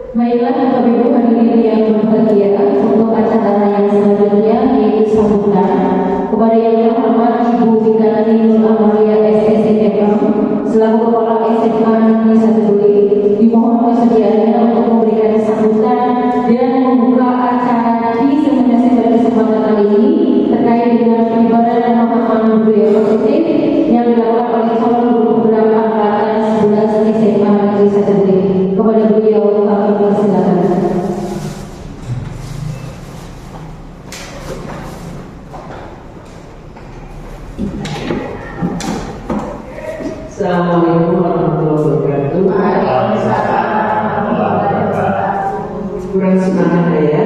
Baiklah Bapak Ibu hadirin yang berbahagia, untuk acara yang selanjutnya yaitu sambutan kepada yang terhormat Ibu Fikani Nur Amalia SSNM selaku Kepala SMA Negeri 1 Duri, dimohon kesediaannya untuk memberikan sambutan dan membuka acara di seminasi pada kesempatan kali ini terkait dengan penyebaran pemahaman budaya positif yang dilakukan oleh calon guru program angkatan 11 SMA Negeri 1 Duri. Kepada beliau kami persilakan. Assalamualaikum warahmatullahi wabarakatuh. Kurang semangat ya.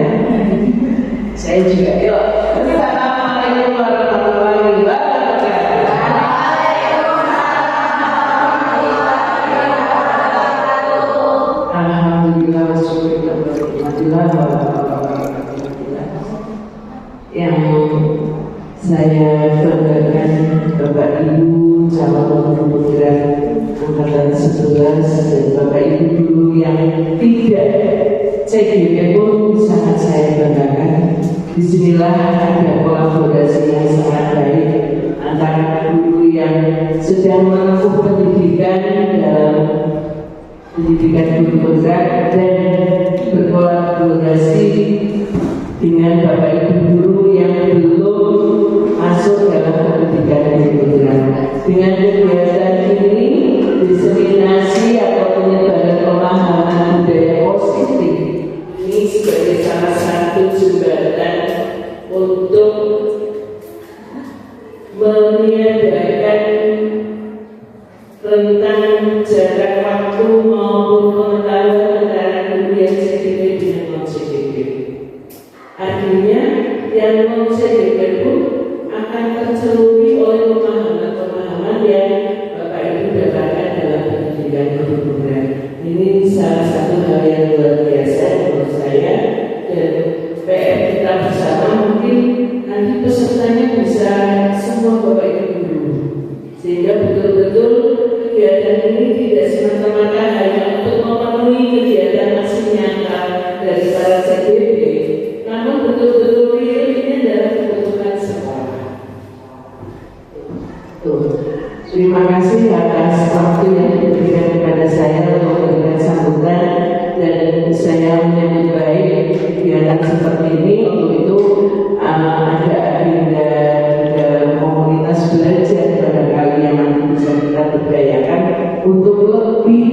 Saya juga yuk. Assalamualaikum warahmatullahi wabarakatuh. Alhamdulillah wasyukurillah. Yang saya banggakan Bapak Ibu calon guru program angkatan 11 dan Bapak Ibu guru yang tidak CGP pun sangat saya banggakan. Disinilah ada kolaborasi yang sangat baik antara guru yang sedang menempuh pendidikan dalam pendidikan guru program dan berkolaborasi dengan Bapak Ibu guru yang belum masuk dalam pendidikan guru program. Dengan kegiatan ini, diseminasi atau penyebaran pemahaman budaya positif ini sebagai salah satu jembatan untuk meniadakan tentang jarak waktu maupun pengetahuan antara guru yang CDP dengan non CDP. Artinya yang non CDP pun akan tercerumi oleh pemahaman-pemahaman yang Bapak Ibu dapatkan dalam pendidikan guru program. Ini salah satu hal yang luar biasa menurut saya, dan PR kita bersama mungkin nanti pesertanya bisa semua Bapak Ibu guru, sehingga betul-betul kegiatan ini tidak semata-mata hanya untuk memenuhi kegiatan aksi nyata dari para CDP, namun betul-betul real ini adalah kebutuhan sekolah. Terima kasih atas waktu yang diberikan kepada saya untuk memberikan sambutan, dan saya menyambut baik kegiatan seperti ini. Untuk itu ada agenda dalam komunitas belajar barangkali yang nanti bisa kita berdayakan untuk lebih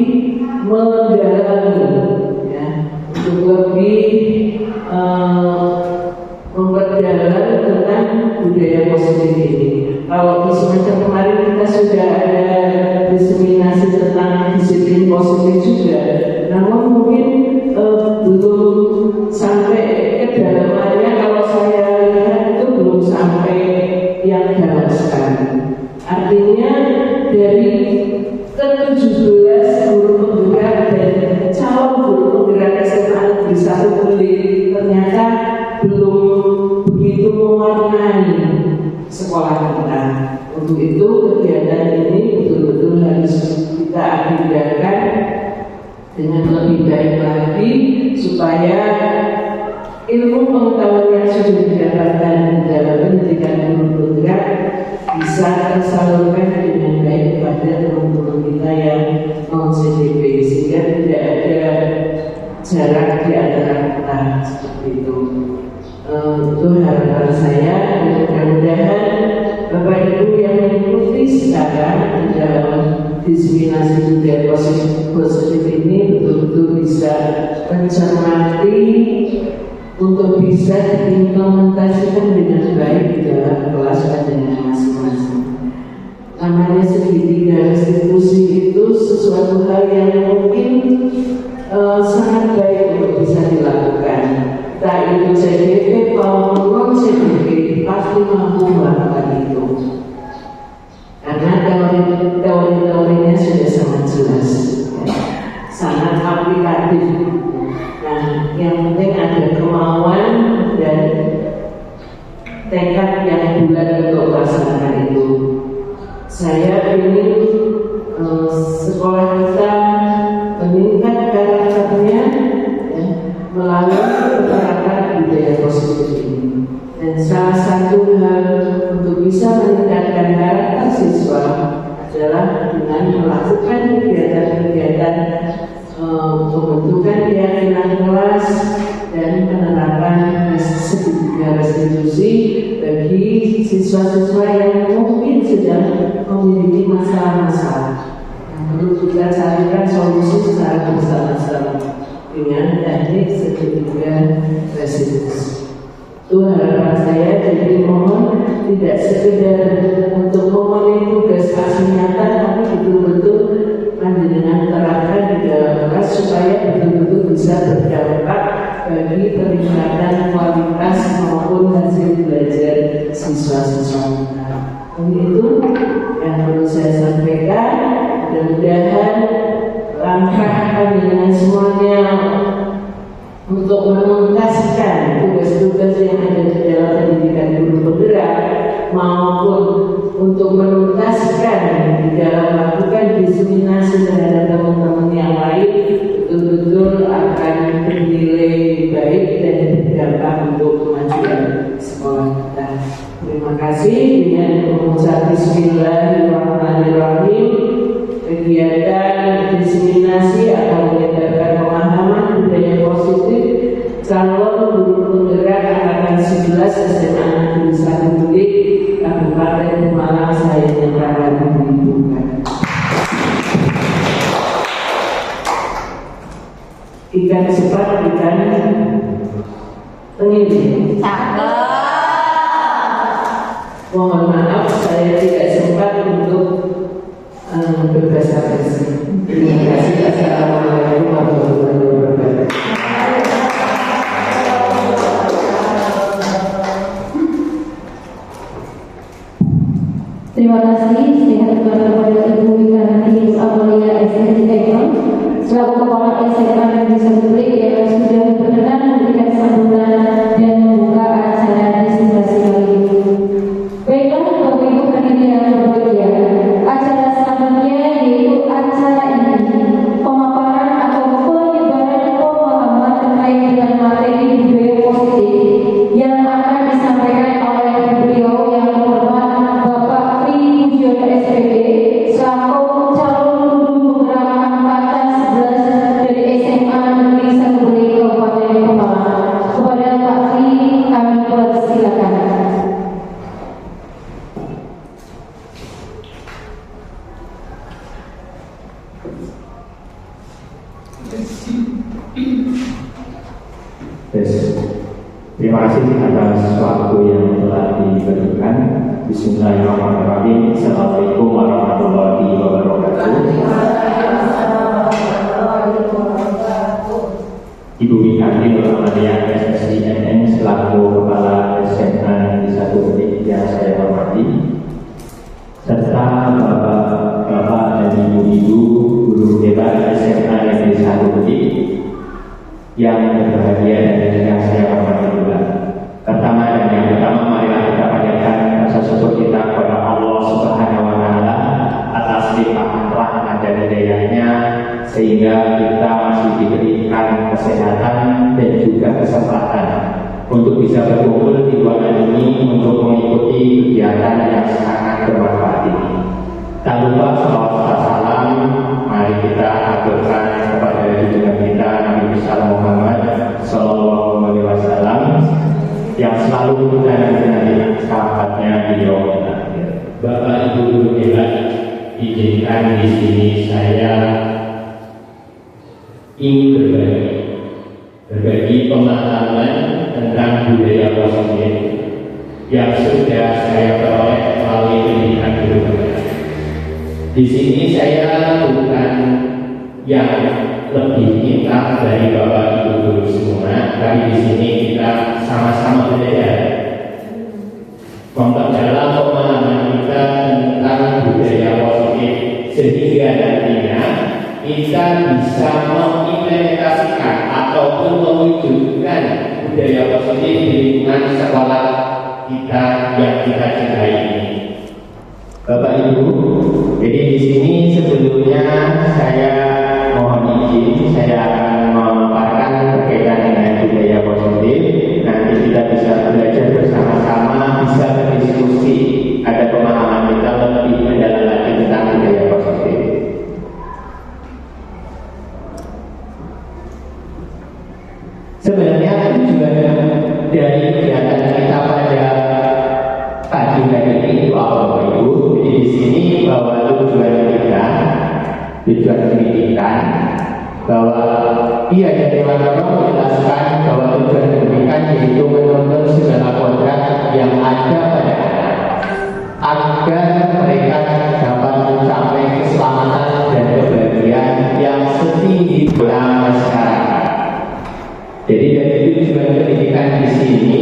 mendalami, ya, untuk lebih memperdalam tentang budaya positif ini. Kalau di semester kemarin kita sudah ada diseminasi tentang disiplin positif juga, namun mungkin belum sampai kedalamannya. Kalau saya lihat itu belum sampai yang dalam sekali. Artinya dari ke-17 guru penggerak dan calon guru penggerak SMA Negeri 1 Duri ternyata belum begitu mewarnai sekolah kita. Untuk itu kegiatan ini betul-betul harus kita agendakan dengan lebih baik lagi supaya ilmu pengetahuan yang sudah didapatkan dalam pendidikan guru program bisa tersalurkan dengan baik kepada guru kita yang non CDP, sehingga tidak ada jarak di antara kita seperti itu. Itu harapan saya. Mudah-mudahan Bapak Ibu yang mengikuti sekarang dalam diseminasi budaya positif ini betul-betul bisa mencermati untuk bisa diimplementasikan dengan baik di dalam kelas pelajaran masing-masing. Namanya segitiga restitusi itu sesuatu hal yang mungkin sangat baik untuk bisa dilakukan. Tak itu CDP maupun non CDP pasti mampu melakukan itu, karena teori-teorinya sudah sangat jelas, sangat aplikatif. Nah, yang penting ada kemauan dan tekad yang bulat untuk melaksanakan itu. Saya ingin sekolah kita meningkat karakternya bisa meningkatkan karakter siswa adalah dengan melakukan kegiatan-kegiatan pembentukan keyakinan kelas dan penerapan segitiga restitusi bagi siswa-siswa yang mungkin sedang memiliki masalah-masalah yang perlu kita carikan solusi secara bersama-sama dengan teknik segitiga restitusi. Itu harapan saya, jadi mohon tidak sekedar untuk memenuhi tugas kasih nyata, tapi betul-betul dengan terapkan di dalam kelas supaya betul-betul bisa berdampak bagi peningkatan kualitas maupun hasil belajar siswa-siswa kita. Itu yang perlu saya sampaikan. Mudah-mudahan langkah panjenengan semuanya untuk menuntaskan tugas-tugas yang ada di dalam pendidikan guru penggerak maupun untuk menuntaskan di dalam melakukan diseminasi terhadap teman-teman yang lain betul-betul akan bernilai baik dan berdampak untuk kemajuan sekolah kita. Terima kasih. Dengan mengucap Bismillahirrahmanirrahim, kegiatan diseminasi akan menyebarkan pemahaman budaya positif calon guru penggerak angkatan 11 SMA Negeri 1 Budik Kabupaten Pemalang saya nyatakan dibuka. Ikan cepat, ikan tengil. Mohon maaf saya tidak sempat untuk berbahasa basi. Terima kasih. Assalamualaikum warahmatullahi wabarakatuh. Terima kasih. Saya kepada Ibu Wikanati Amalia SNTK selaku Kepala SMA Negeri 1 Budik yang sudah berkenan memberikan sambutan dan membuka acara diseminasi kali ini. Baiklah, Bapak Ibu hadirin yang berbahagia, acara selanjutnya yaitu acara ini pemaparan atau penyebaran pemahaman terkait dengan materi budaya positif yang akan disampaikan oleh beliau yang terhormat Bapak Tri Pujiyono SPP selaku calon guru penggerak angkatan 11 dari SMA Negeri 1 Budik Kabupaten Pemalang. Kepada Pak Tri kami persilakan. Terima kasih atas waktu yang telah diberikan. Bismillahirrahmanirrahim. Assalamualaikum warahmatullahi wabarakatuh. Ibu Wikanti Amalia SSINN selaku Kepala SMA Negeri 1 Budik yang saya hormati, serta Bapak dan Ibu-ibu guru hebat SMA Negeri 1 Budik yang berbahagia dan yang saya hormati juga. Pertama dan yang pertama, marilah kita panjatkan rasa syukur kita kepada Allah Subhanahu wa Ta'ala atas limpahan rahmat dan hidayahnya sehingga kita masih diberikan kesehatan dan juga kesempatan untuk bisa berkumpul di ruangan ini untuk mengikuti kegiatan yang sangat bermanfaat ini. Tak lupa salawat serta salam mari kita aturkan kepada junjungan kita Nabi besar Muhammad Sallallahu Alaihi Wasallam yang selalu kita nanti sahabatnya di yaumil akhir. Bapak Ibu guru hebat, izinkan di sini saya ingin berbagi pemahaman tentang budaya positif yang sudah saya peroleh melalui pendidikan guru penggerak. Di sini saya bukan yang lebih pintar dari Bapak Ibu guru semua, tapi di sini kita sama-sama belajar memperdalam pemahaman kita tentang budaya positif sehingga nantinya kita bisa mengimplementasikan ataupun mewujudkan budaya positif di lingkungan sekolah kita yang kita cintai ini. Bapak Ibu, jadi di sini sebelumnya saya mohon izin, saya akan memaparkan berkaitan dengan budaya positif. Nanti kita bisa belajar bersama-sama, bisa berdiskusi Sebenarnya tujuan dari kegiatan kita pada pagi hari ini itu apa Bapak Ibu? Jadi di sini bahwa tujuan kita, tujuan pendidikan, bahwa ia dari Dewan menjelaskan bahwa tujuan pendidikan yaitu menuntun segala kodrat yang ada pada anak agar mereka dapat mencapai keselamatan dan kebahagiaan yang setinggi dalam masyarakat. Jadi dari tujuan pendidikan di sini,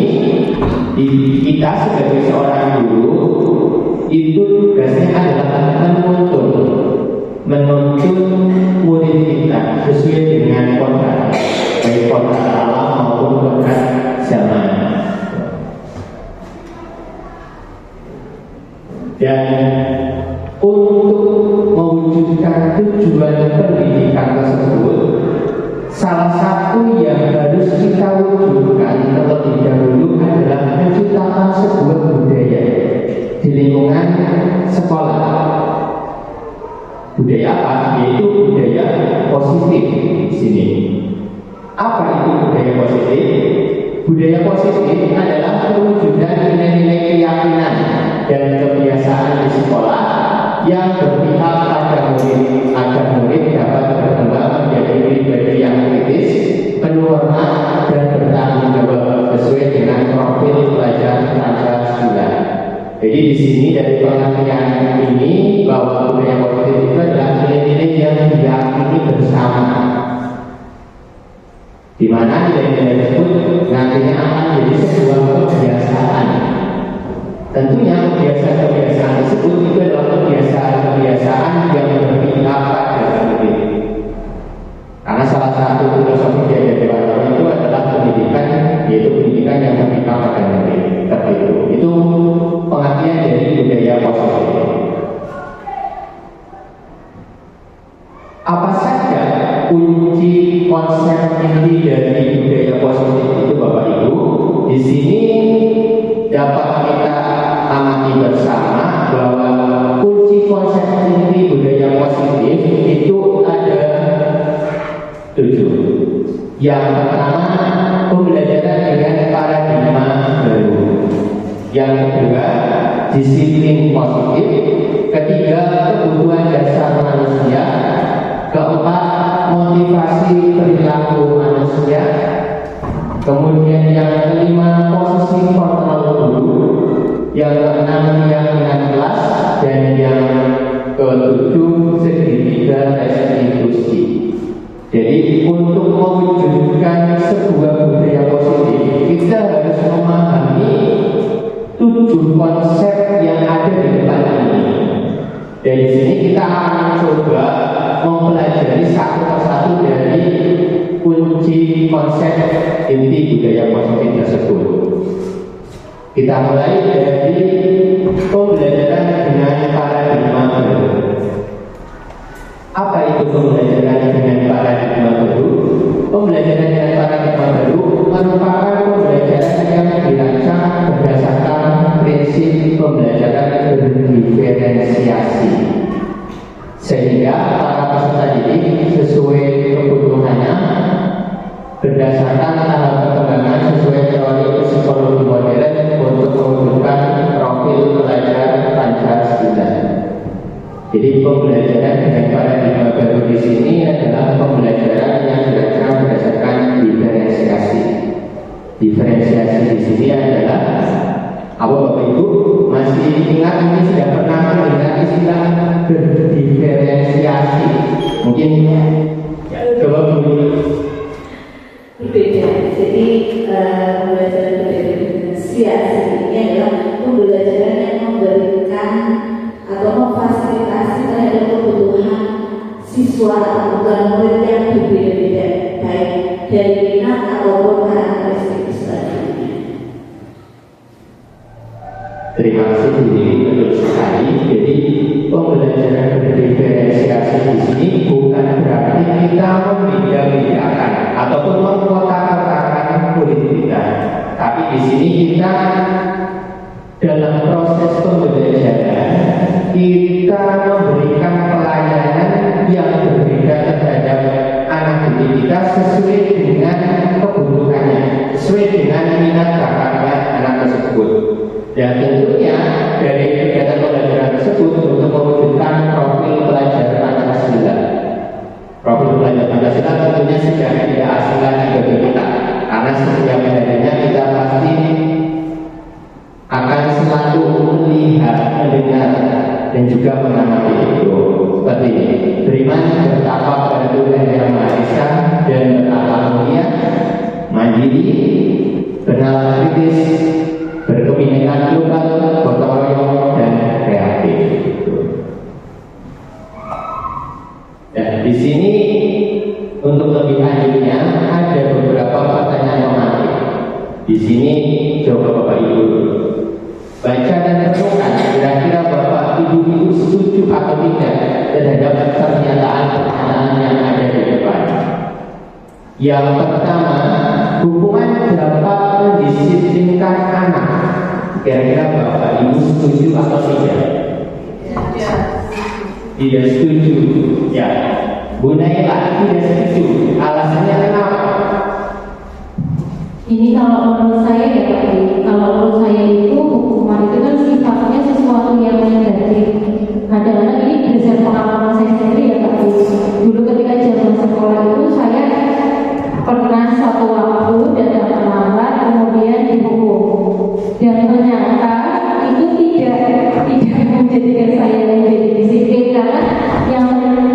kita sebagai seorang guru itu tugasnya adalah menuntun murid kita sesuai dengan kodrat, baik kodrat alam maupun kodrat zaman. Dan untuk mewujudkan tujuan pendidikan tersebut, salah satu yang harus kita wujudkan terlebih dahulu adalah menciptakan sebuah budaya di lingkungan sekolah. Budaya apa? Yaitu budaya positif di sini. Apa itu budaya positif? Budaya positif adalah mewujudkan nilai-nilai keyakinan dan kebiasaan di sekolah yang berpihak pada murid agar murid dapat berkembang menjadi pribadi yang kritis, penuh hormat dan bertanggung jawab sesuai dengan profil pelajar Pancasila. Jadi di sini dari pengertian ini bahwa budaya positif itu adalah nilai-nilai yang diyakini bersama, di mana nilai-nilai tersebut nantinya akan menjadi sebuah kebiasaan. Tentunya kebiasaan-kebiasaan tersebut itu adalah kebiasaan yang berpihak pada murid. Karena salah satu filosofi dari Dewan itu adalah pendidikan, yaitu pendidikan yang berpihak pada murid. Seperti itu. Itu pengertian dari budaya positif. Apa saja kunci konsep inti dari budaya positif itu Bapak Ibu? Di sini dapat kita amati bersama bahwa kunci konsep inti budaya positif itu ada 7. Yang pertama, pembelajaran dengan paradigma baru. Yang kedua, disiplin positif. Ketiga, kebutuhan dasar manusia. Keempat, motivasi perilaku manusia. Kemudian yang kelima, posisi kontrol guru. Yang keenam, keyakinan kelas. Dan yang ketujuh, segitiga restitusi. Jadi untuk mewujudkan sebuah budaya positif, kita harus memahami 7 konsep yang ada di depan ini. Dari sini kita akan coba mempelajari satu persatu dari kunci konsep inti budaya positif tersebut. Kita mulai dari pembelajaran dengan paradigma baru. Apa itu pembelajaran dengan paradigma baru? Pembelajaran dengan paradigma baru merupakan pembelajaran yang dirancang berdasarkan prinsip pembelajaran berdiferensiasi, sehingga para peserta didik sesuai kebutuhannya berdasarkan tahap perkembangan sesuai teori psikologi modern untuk mewujudkan profil pelajar Pancasila. Jadi pembelajaran dengan paradigma baru di sini adalah pembelajaran yang dirancang berdasarkan diferensiasi. Diferensiasi di sini adalah apa Bapak Ibu masih ingat, ini sudah pernah mendengar istilah berdiferensiasi? Mungkin coba dulu. Berbeda. Jadi pembelajaran berdiferensiasi ini adalah pembelajaran yang memberikan atau memfasilitasi terhadap kebutuhan siswa atau murid yang berbeda-beda, baik dari minat ataupun karakteristik selanjutnya. Terima kasih betul sekali. Jadi pembelajaran berdiferensiasi di sini bukan berarti kita membeda-bedakan ataupun mengkotak-kotakan murid kita, tapi di sini kita dalam proses pembelajaran kita memberikan pelayanan yang berbeda terhadap anak didik kita sesuai dengan kebutuhan Dan tentunya dari kegiatan pembelajaran tersebut untuk mewujudkan profil pelajar Pancasila. Profil pelajar Pancasila tentunya sudah tidak asing lagi bagi kita, karena setiap harinya kita pasti akan selalu melihat, mendengar, dan juga mengamati itu. Seperti beriman, bertakwa pada Tuhan Yang Maha Esa, dan berakhlak mulia, mandiri, bernalar kritis, berkebinekaan global, gotong royong, dan kreatif. Dan di sini untuk lebih lanjutnya ada beberapa pertanyaan menarik. Di sini coba Bapak Ibu baca dan renungkan, kira-kira Bapak Ibu itu setuju atau tidak terhadap pernyataan-pernyataan yang ada di depan. Yang pertama, hukuman dapat mendisiplinkan anak. Kira-kira Bapak Ibu setuju atau tidak? Tidak setuju. Ya, Bu Naila tidak setuju. Alasannya kenapa? Ini kalau menurut saya ya Pak, kalau menurut saya itu hukuman itu kan sifatnya sesuatu yang negatif. Kadang-kadang ini berdasarkan pengalaman saya sendiri ya Pak. Dulu ketika zaman sekolah itu saya pernah satu waktu datang terlambat kemudian dihukum. Dan ternyata itu tidak menjadikan saya menjadi disiplin, karena yang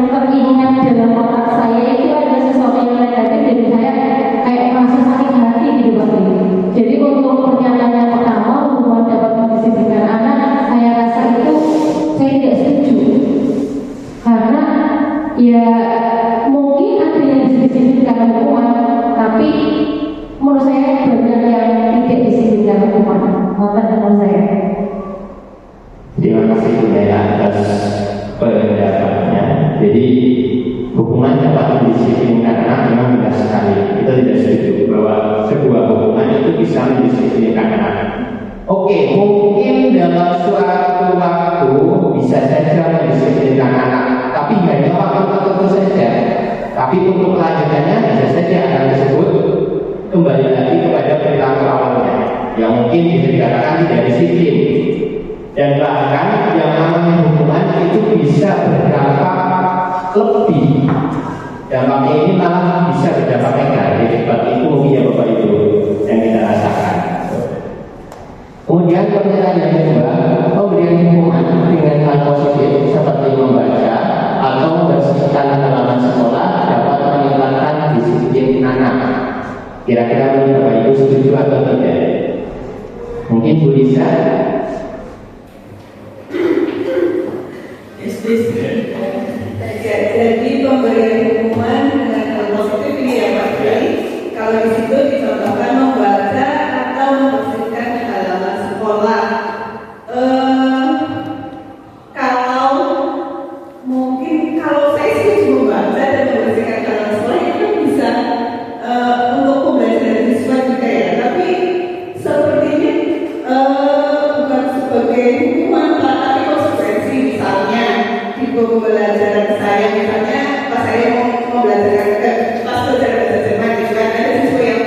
teringat dalam otak saya itu ada sesuatu yang negatif dan saya kayak merasa sakit hati gitu Pak. Jadi untuk pernyataan yang pertama, hukuman dapat mendisiplinkan anak, saya rasa itu saya tidak setuju, karena ya mungkin ada yang disiplinkan hukuman, tapi menurut saya banyak yang tidak disiplinkan hukuman. Menurut saya. Terima kasih Bu Naila atas pendapatnya. Jadi hukuman dapat mendisiplinkan anak memang benar sekali. Kita tidak setuju bahwa sebuah hukuman itu bisa mendisiplinkan anak. Oke, mungkin dalam suatu waktu bisa saja mendisiplinkan anak, tapi hanya waktu tertentu saja. Tapi untuk kelanjutannya bisa saja anak tersebut kembali lagi kepada perilaku awalnya, yang mungkin bisa dikatakan tidak disiplin. Dan bahkan yang namanya hukuman itu bisa berdampak lebih. Dampaknya ini malah bisa berdampak negatif. Seperti itu mungkin ya Bapak Ibu yang kita rasakan. Kemudian pertanyaan yang kedua, pemberian hukuman dengan hal positif seperti membaca atau membersihkan halaman sekolah dapat meningkatkan disiplin anak. Kira-kira Bapak Ibu setuju atau tidak? Mungkin Bu Lisa. Jadi pemberian hukuman dengan hal positif ini ya Pak Kiai. Kalau di situ dicontohkan membaca atau membersihkan halaman sekolah. Kalau saya setuju membaca dan membersihkan halaman sekolah itu kan bisa untuk pembelajaran siswa juga ya. Tapi sepertinya bukan sebagai hukuman, tapi konsekuensi. Misalnya di buku pembelajaran saya, misalnya pas saya mau belajar pas belajar bahasa Jerman gitu kan, ada siswa yang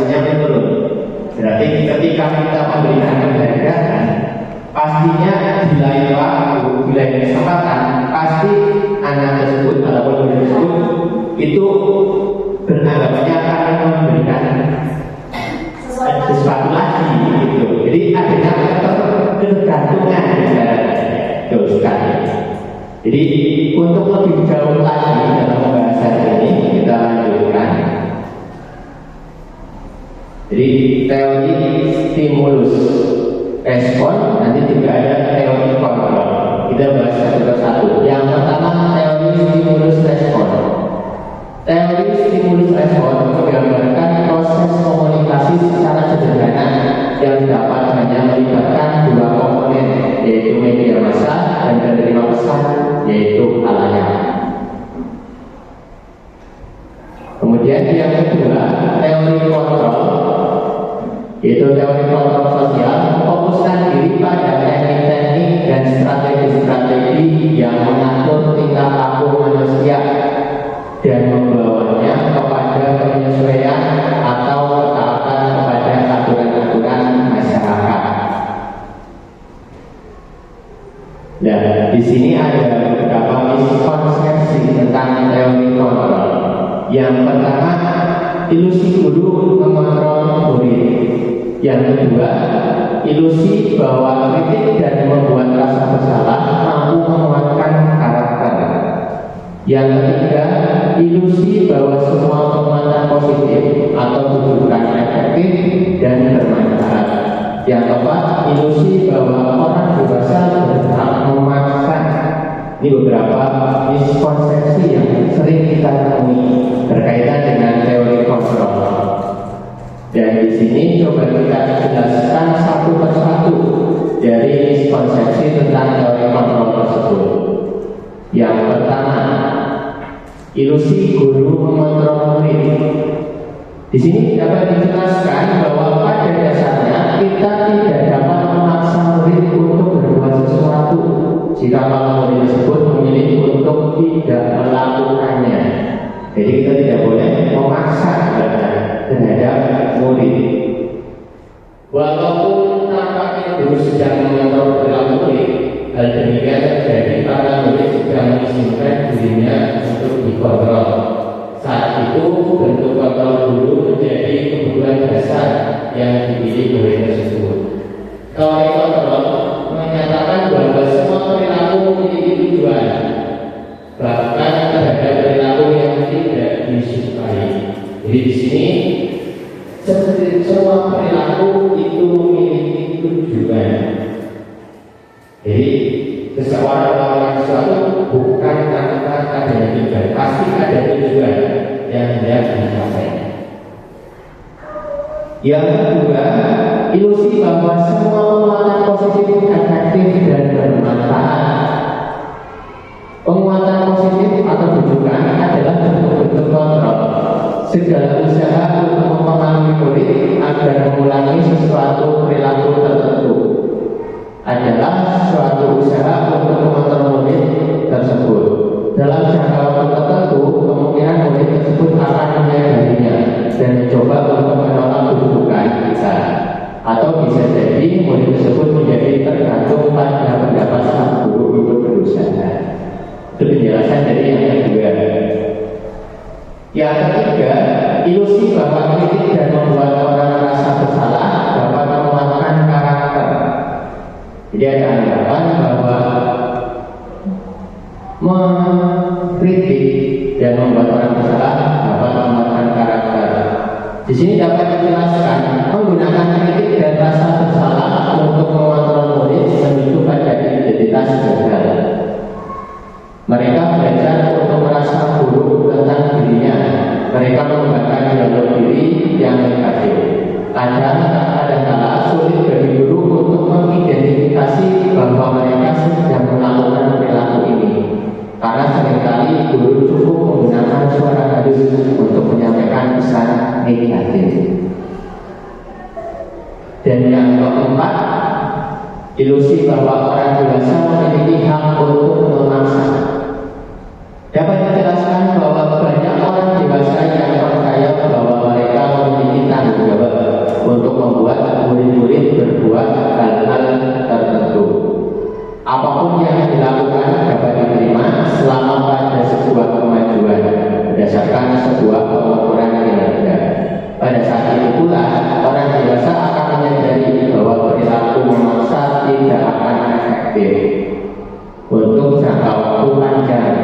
toleransinya menurun. Berarti ketika kita memberikan penghargaan, pastinya di lain waktu, di lain kesempatan, pasti anak tersebut ataupun murid tersebut itu beranggapannya akan memberikan sesuatu lagi gitu. Jadi adanya ketergantungan terus sekali. Jadi untuk lebih jauh lagi dalam pembahasan ini kita lanjutkan. Jadi teori stimulus respon, nanti juga ada teori kontrol. Kita bahas satu persatu. Yang pertama teori stimulus respon. Teori stimulus respon menggambarkan proses komunikasi secara sederhana yang dapat hanya melibatkan dua komponen, yaitu media massa dan penerima pesan, yaitu khalayak. Kemudian yang kedua, teori kontrol, yaitu teori kontrol sosial, memfokuskan diri pada teknik-teknik dan strategi-strategi yang mengatur tingkah laku manusia dan membawanya kepada penyesuaian atau ketaatan kepada aturan-aturan masyarakat. Dan di sini ada beberapa miskonsepsi tentang teori kontrol. Yang pertama, ilusi guru mengontrol murid. Yang kedua, ilusi bahwa kritik dan membuat rasa bersalah mampu menguatkan karakter. Yang ketiga, ilusi bahwa semua penguatan positif atau tujuan efektif dan bermanfaat. Yang keempat, ilusi bahwa orang dewasa berhak memaksa. Ini beberapa miskonsepsi yang sering kita temui berkaitan dengan teori kontrol. Dan di sini coba kita jelaskan satu persatu dari miskonsepsi tentang teori kontrol tersebut. Yang pertama, ilusi guru mengontrol murid. Di sini dapat dijelaskan bahwa pada dasarnya kita tidak dapat memaksa murid untuk berbuat sesuatu jika murid tersebut memilih untuk tidak melakukannya. Jadi kita tidak boleh memaksa terhadap murid. Walaupun tampaknya guru sedang mengontrol perilaku murid, hal demikian terjadi karena murid sedang mengizinkan dirinya untuk dikontrol. Saat itu bentuk kontrol guru menjadi kebutuhan dasar yang dipilih murid tersebut. Teori kontrol menyatakan bahwa semua perilaku memiliki tujuan, bahkan terhadap perilaku yang tidak disukai. Jadi di sini seperti semua perilaku itu memiliki tujuan. Jadi seseorang melakukan sesuatu bukan tanpa adanya tujuan, pasti ada tujuan yang hendak dicapai. Yang kedua, ilusi bahwa semua penguatan positif efektif dan bermanfaat. Penguatan positif atau rujukan adalah bentuk-bentuk kontrol. Segala usaha untuk mempengaruhi murid agar mengulangi sesuatu perilaku tertentu adalah suatu usaha untuk mengontrol murid tersebut. Dalam jangka waktu tertentu, kemungkinan murid tersebut akan menyadarinya dan mencoba untuk menolak kedudukan kita. Atau bisa jadi murid tersebut menjadi tergantung pada pendapat sang guru untuk berusaha. Itu penjelasan dari yang kedua. Yang ketiga, ilusi bahwa kritik dan membuat orang merasa bersalah dapat menguatkan karakter. Jadi ada anggapan bahwa mengkritik dan membuat orang bersalah dapat menguatkan karakter. Di sini dapat dijelaskan menggunakan kritik dan rasa bersalah untuk mengontrol murid menuju pada identitas gagal. Mereka belajar untuk merasa buruk tentang dirinya. Mereka mengembangkan dialog diri yang negatif. Kadang-kadang sulit bagi guru untuk mengidentifikasi bahwa mereka sedang melakukan perilaku ini, karena seringkali guru cukup menggunakan suara halus untuk menyampaikan pesan negatif. Dan yang keempat, ilusi bahwa orang dewasa memiliki hak untuk memaksa. Dapat dijelaskan bahwa banyak orang dewasa yang percaya bahwa mereka memiliki tanggung jawab menghasilkan sebuah pengukuran kinerja. Pada saat itu pula orang dewasa akan menyadari bahwa perilaku memaksa tidak akan efektif untuk jangka waktu panjang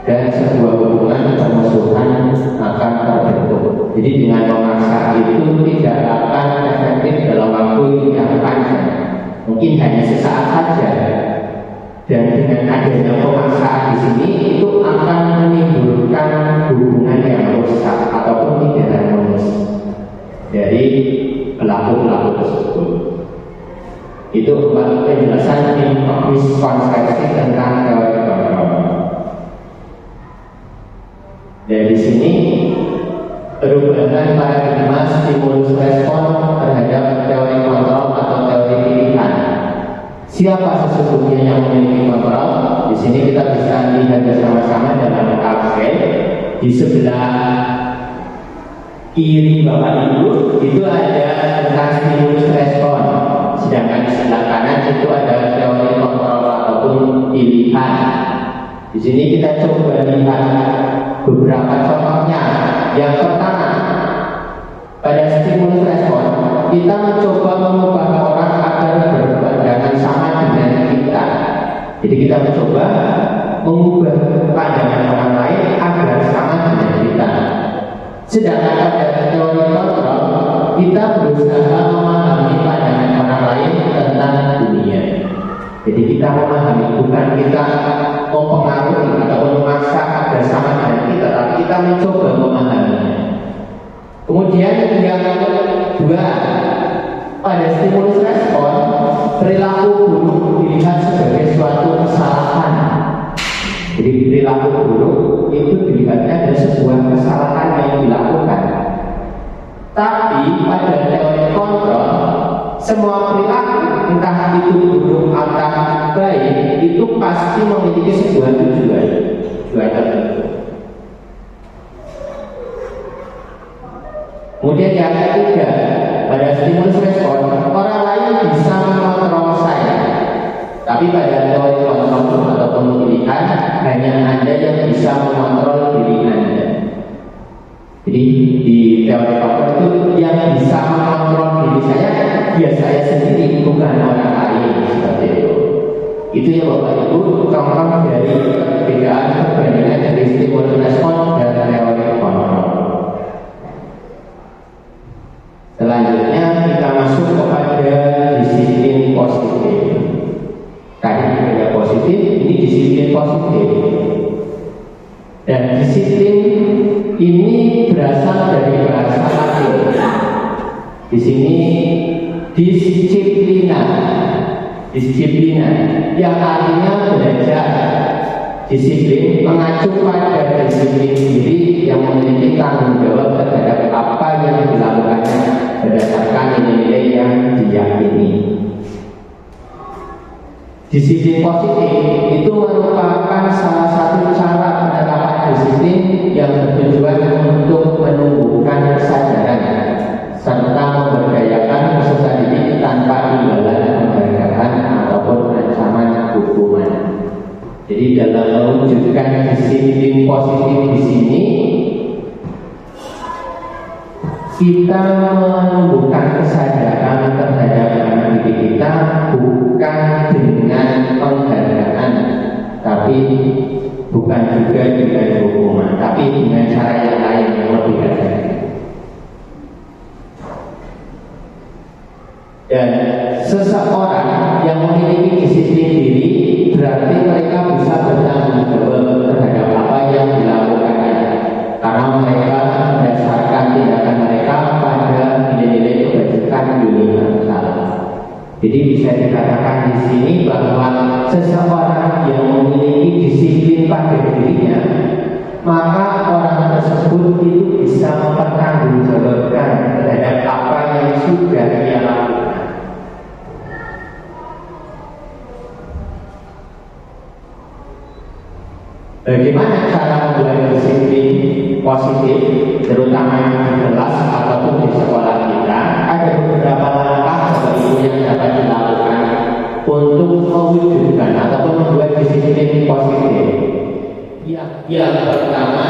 dan sebuah hubungan permusuhan akan terbentuk. Jadi dengan memaksa itu tidak akan efektif dalam waktu yang panjang, mungkin hanya sesaat saja. Dan dengan adanya pemaksaan di sini itu akan menimbulkan hubungan yang rusak ataupun tidak harmonis dari pelaku-pelaku tersebut. Itu penjelasan miskonsepsi tentang teori kontrol. Dari sini perubahan paradigma stimulus respon terhadap teori kontrol atau teori pilihan. Siapa sesungguhnya yang memiliki kontrol? Di sini kita bisa lihat bersama-sama dalam tabel di sebelah kiri Bapak Ibu itu ada tentang stimulus respon, sedangkan di sebelah kanan itu ada teori kontrol ataupun pilihan. Di sini kita coba lihat beberapa contohnya. Yang pertama, pada stimulus respon kita mencoba mengubah orang agar berpandangan sama dengan kita. Jadi kita mencoba mengubah pandangan orang lain agar sama dengan kita. Sedangkan pada teori kontrol kita berusaha memahami pandangan orang lain tentang dunia. Jadi kita memahami, bukan kita mempengaruhi atau memaksa agar sama dengan kita, tapi kita mencoba memahaminya. Kemudian yang kedua, pada stimulus respon perilaku buruk dilihat sebagai suatu kesalahan. Jadi perilaku buruk itu dilihatnya ada sebuah kesalahan yang dilakukan. Tapi pada teori kontrol semua perilaku entah itu buruk atau baik itu pasti memiliki sebuah tujuan tertentu. Kemudian yang ketiga, pada stimulus respon orang lain bisa mengontrol saya, tapi pada teori kontrol ataupun pilihan hanya Anda yang bisa mengontrol diri Anda. Jadi di teori kontrol itu yang bisa mengontrol diri saya ya saya sendiri, bukan orang lain, seperti itu. Itu ya Bapak Ibu contoh dari perbedaan dari stimulus respon dan teori kontrol. Selanjutnya kita masuk kepada disiplin positif. Tadi ada positif, ini disiplin positif. Dan disiplin ini berasal dari bahasa Latin. Di sini disiplina yang artinya belajar. Disiplin mengacu pada disiplin diri yang memiliki tanggung jawab terhadap apa yang dilakukannya berdasarkan nilai-nilai yang diyakini. Disiplin positif itu merupakan salah satu cara penerapan disiplin yang bertujuan untuk menumbuhkan kesadaran serta memberdayakan peserta didik tanpa imbalan penghargaan ataupun ancaman hukuman. Jadi dalam mewujudkan disiplin positif di sini kita menumbuhkan kesadaran terhadap anak didik kita bukan dengan penghargaan, tapi bukan juga dengan hukuman, tapi dengan cara yang lain yang lebih efektif. Dan seseorang yang memiliki disiplin diri berarti mereka bisa bertanggung jawab terhadap apa yang dilakukannya, karena mereka mendasarkan tindakan mereka pada nilai-nilai kebajikan universal. Jadi bisa dikatakan di sini bahwa seseorang yang memiliki disiplin pada dirinya, maka orang tersebut itu bisa mempertanggungjawabkan terhadap apa yang sudah ia lakukan. Bagaimana cara membuat disiplin positif, terutama di kelas ataupun di sekolah kita? Ada beberapa langkah yang dapat dilakukan untuk mewujudkan ataupun membuat disiplin positif. Yang pertama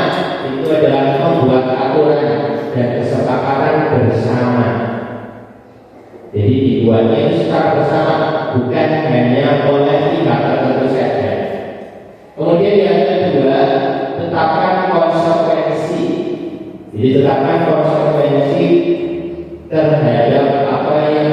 itu adalah dibuatnya secara bersama, bukan hanya oleh pihak tertentu saja. Kemudian yang kedua, tetapkan konsekuensi. Jadi tetapkan konsekuensi terhadap apa yang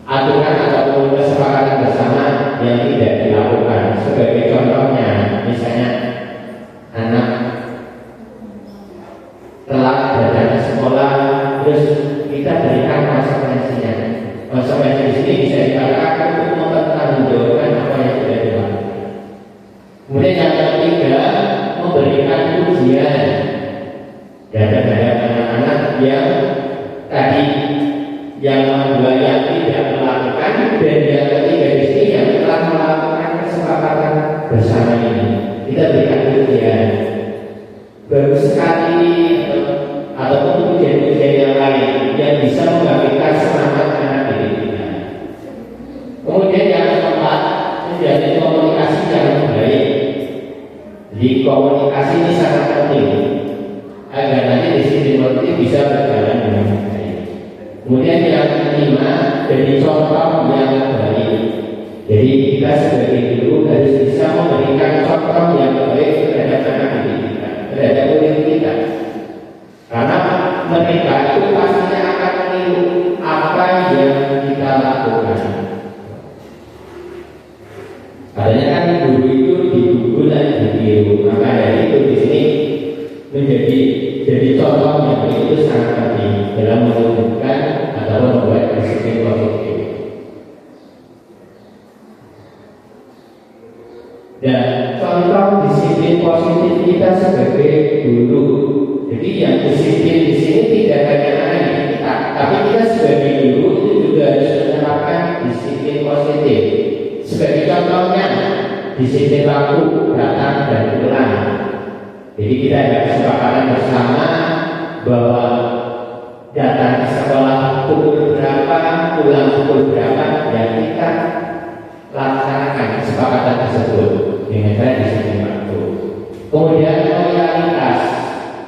aturan ataupun kesepakatan bersama yang tidak dilakukan. Sebagai contohnya, misalnya anak telat datang ke sekolah, terus kita berikan konsekuensinya. Konsekuensi di sini bisa dikatakan untuk mempertanggungjawabkan apa yang sudah dilakukan. Kemudian yang ketiga, memberikan ujian terhadap anak-anak yang tadi yang kedua yang tidak melakukan, dan yang ketiga di sini yang telah melakukan kesepakatan bersama ini. Kita berikan ujian. Bagus sekali ataupun ujian-ujian yang lain yang bisa membangkitkan semangat anak didik kita. Kemudian yang keempat, menjadi komunikasi yang baik. Jadi komunikasi ini sangat penting agar nanti disiplin politik bisa berjalan dengan baik. Kemudian yang kelima, jadi contoh yang baik. Jadi kita sebagai guru harus bisa memberikan contoh yang baik terhadap anak didik kita, terhadap murid kita. Karena mereka itu pastinya akan meniru apa yang kita lakukan. Katanya kan guru itu digugu dan ditiru. Maka dari itu di sini jadi contoh yang itu sangat penting dalam menunjukkan atau membuat disiplin positif. Dan contoh disiplin positif kita sebagai guru. Jadi yang disiplin di sini tidak hanya anak kita, tapi kita sebagai guru itu juga harus menerapkan disiplin positif. Sebagai contohnya, disiplin waktu datang dan pulang. Jadi kita ada kesepakatan bersama bahwa datang ke sekolah pukul berapa, pulang pukul berapa, dan kita laksanakan kesepakatan tersebut dengan cara disiplin waktu. Kemudian loyalitas.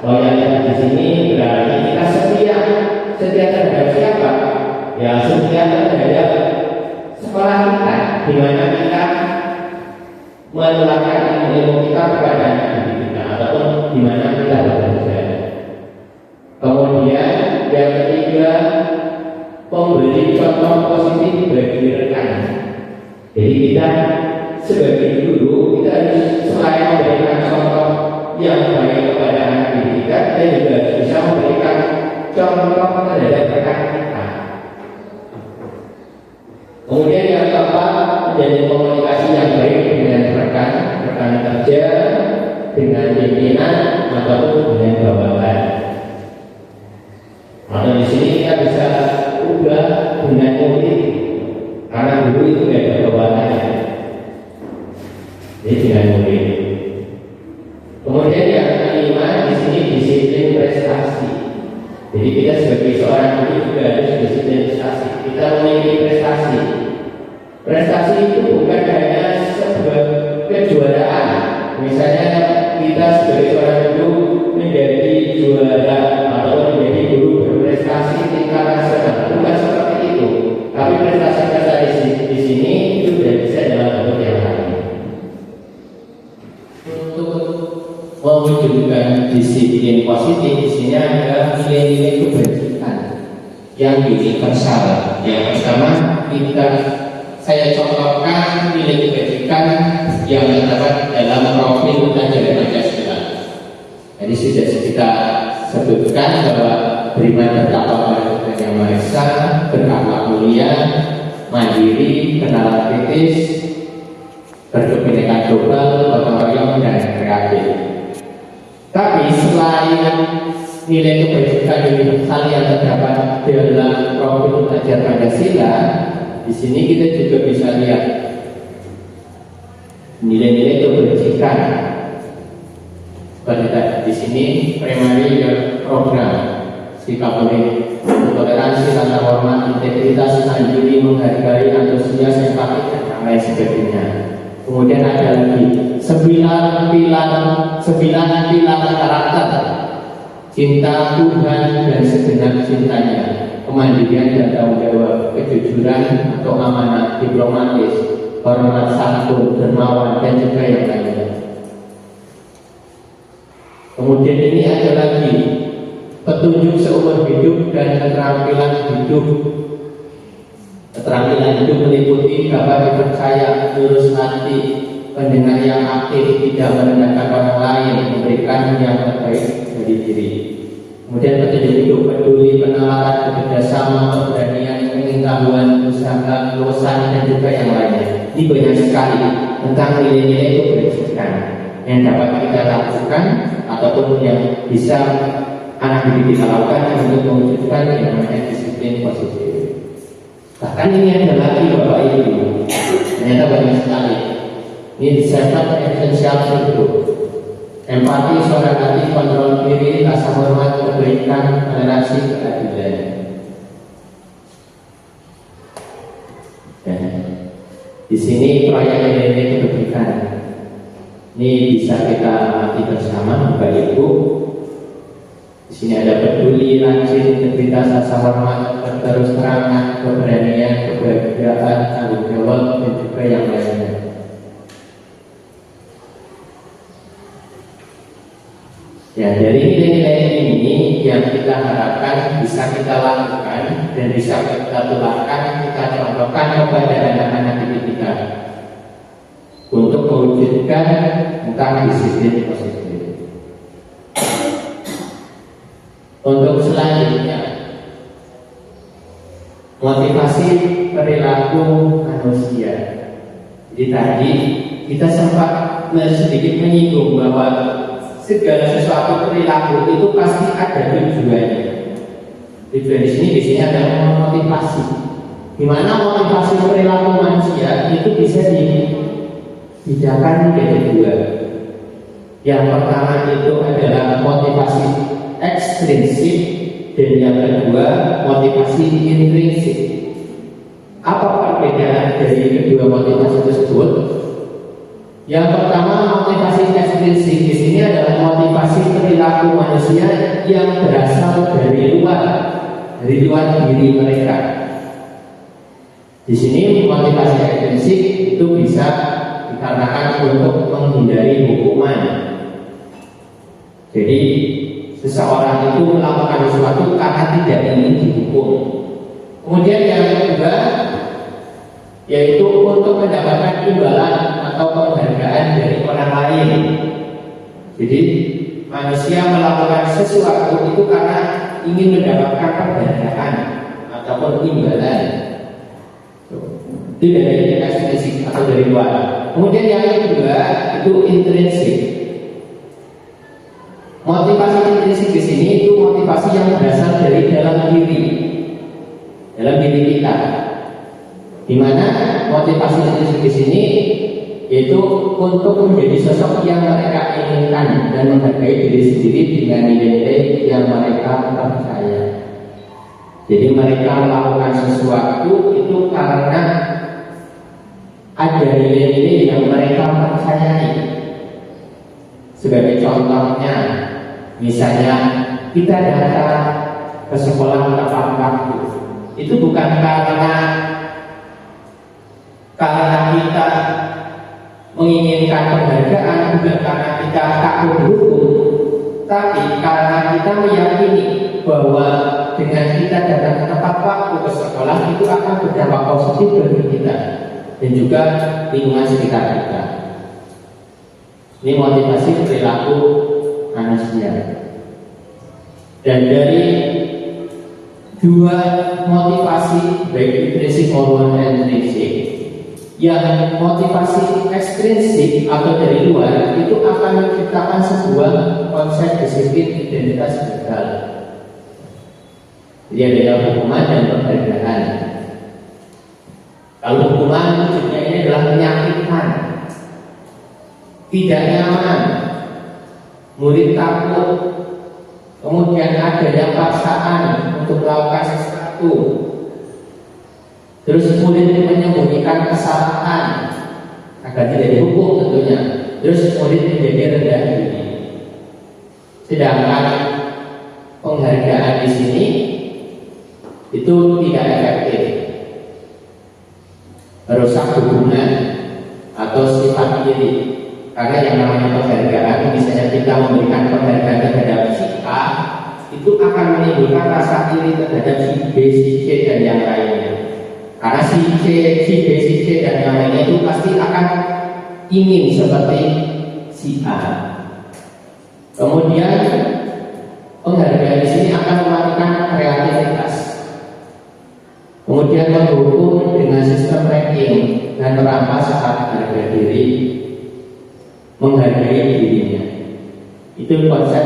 Loyalitas di sini berarti kita setia terhadap siapa? Ya setia terhadap sekolah kita, di mana kita menularkan ilmu kita kepada anak didik kita, ataupun di mana kita bekerja. Kemudian yang ketiga, memberi contoh positif bagi rekan. Jadi kita sebagai guru kita harus selain memberikan contoh yang baik kepada anak didik kita, kita juga bisa memberikan contoh terhadap rekan kita. Kemudian yang keempat, menjadi komunikasi yang baik dengan rekan kerja, dengan pimpinan ataupun dengan bawahan. Atau di sini kita bisa ubah dengan murid, karena guru itu tidak ada bawahannya. Jadi dengan murid. Kemudian yang kelima, di sini disiplin prestasi. Jadi kita sebagai seorang guru juga harus disiplin prestasi. Kita memiliki prestasi. Prestasi itu bukan hanya sebuah kejuaraan. Misalnya kita sebagai seorang guru menjadi juara atau menjadi guru berprestasi tingkat nasional, bukan seperti itu. Tapi prestasi di sini itu sudah bisa dalam bentuk yang lain. Untuk mewujudkan disiplin positif, di sini ada nilai-nilai kebajikan yang universal. Yang pertama, saya contohkan nilai kebajikan yang terdapat dalam profil ajaran Pancasila. Jadi sudah kita sebutkan bahwa beriman bertakwa kepada Tuhan Yang Maha Esa, berakhlak mulia, mandiri, bernalar kritis, berkebinekaan global, gotong royong, dan kreatif. Tapi selain nilai kebajikan universal yang terdapat dalam profil ajaran Pancasila, di sini kita juga bisa lihat nilai-nilai kebajikan. Pada di sini primary program sikap baik, toleransi, rasa hormat, integritas, mandiri, menghargai, antusias, empati, dan lain sebagainya. Kemudian ada lagi 9 pilar karakter. cinta Tuhan dan segenap cintanya, kemandirian dan tanggung jawab, kejujuran atau amanah, diplomatis, hormat santun, dermawan, dan juga yang lainnya. Kemudian ini ada lagi petunjuk seumur hidup dan keterampilan hidup. Keterampilan hidup meliputi dapat dipercaya, lurus hati, pendengar yang aktif, tidak merendahkan orang lain, memberikan yang terbaik dari diri. Kemudian petunjuk hidup peduli, penalaran, kerjasama, keberanian, pengetahuan, usaha, keluasan, dan juga yang lainnya. Ini banyak sekali tentang nilai-nilai itu berdasarkan yang dapat kita lakukan ataupun yang bisa anak didik kita lakukan untuk mewujudkan yang namanya disiplin positif. Bahkan ini ada lagi Bapak Ibu, ternyata banyak sekali. Ini disebut esensial hidup. Empati, suara hati, kontrol diri, rasa hormat, kebaikan, toleransi, keadilan. Di sini proyek nilai kebaikan. Ini bisa kita amati bersama Bapak Ibu. Di sini ada peduli, rajin, integritas, rasa hormat, terus terangan, keberanian, kebahagiaan, tanggung jawab, dan juga yang lainnya. Ya, dari nilai-nilai ini yang kita harapkan bisa kita lakukan dan bisa kita tularkan, kita contohkan kepada anak-anak didik kita untuk mewujudkan tentang disiplin positif. Untuk selanjutnya, motivasi perilaku manusia. Jadi tadi kita sempat sedikit menyinggung bahwa segala sesuatu perilaku itu pasti ada tujuannya. Tujuan di sini adalah motivasi. Di mana motivasi perilaku manusia itu bisa dibedakan menjadi dua. Yang pertama itu adalah motivasi ekstrinsik dan yang kedua motivasi intrinsik. Apa perbedaan dari kedua motivasi tersebut? Yang pertama, motivasi ekstrinsik di sini adalah motivasi perilaku manusia yang berasal dari luar diri mereka. Di sini motivasi ekstrinsik itu bisa dikarenakan untuk menghindari hukuman. Jadi seseorang itu melakukan sesuatu karena tidak ingin dihukum. Kemudian yang kedua yaitu untuk mendapatkan imbalan atau penghargaan dari orang lain. Jadi manusia melakukan sesuatu itu karena ingin mendapatkan penghargaan ataupun imbalan. Itu dari ekstrinsik atau dari luar. Kemudian yang kedua itu intrinsik. Motivasi intrinsik di sini itu motivasi yang berasal dari dalam diri kita. Di mana motivasi intrinsik di sini yaitu untuk menjadi sosok yang mereka inginkan dan menghargai diri sendiri dengan nilai-nilai yang mereka percaya. Jadi mereka melakukan sesuatu itu karena ada nilai-nilai yang mereka percayai. Sebagai contohnya, misalnya kita datang ke sekolah tepat waktu. Itu bukan karena kita menginginkan penghargaan, bukan karena kita takut hukum, tapi karena kita meyakini bahwa dengan kita datang tepat waktu ke sekolah itu akan berdampak positif bagi kita dan juga lingkungan sekitar kita. Ini motivasi perilaku manusia. Dan dari dua motivasi baik intrinsik maupun ekstrinsik, yang motivasi ekstrinsik atau dari luar itu akan menciptakan sebuah konsep disiplin identitas gagal. Jadi ada hukuman dan penghargaan. Kalau hukuman wujudnya ini adalah menyakitkan, tidak nyaman, murid takut, kemudian adanya paksaan untuk melakukan sesuatu. Terus murid menyembunyikan kesalahan agar tidak dihukum tentunya. Terus murid menjadi rendah diri. Sedangkan di sini itu tidak efektif, merusak hubungan atau sifat diri. Karena yang namanya penghargaan, misalnya kita memberikan penghargaan terhadap si A, itu akan menimbulkan rasa iri terhadap si B, si C, dan yang lainnya. Karena si B, si C, dan yang lainnya itu pasti akan ingin seperti si A. Kemudian penghargaan di sini akan mematikan kreativitas. Kemudian menghukum dengan sistem ranking dan merampas harga diri, menghargai dirinya. Itu konsep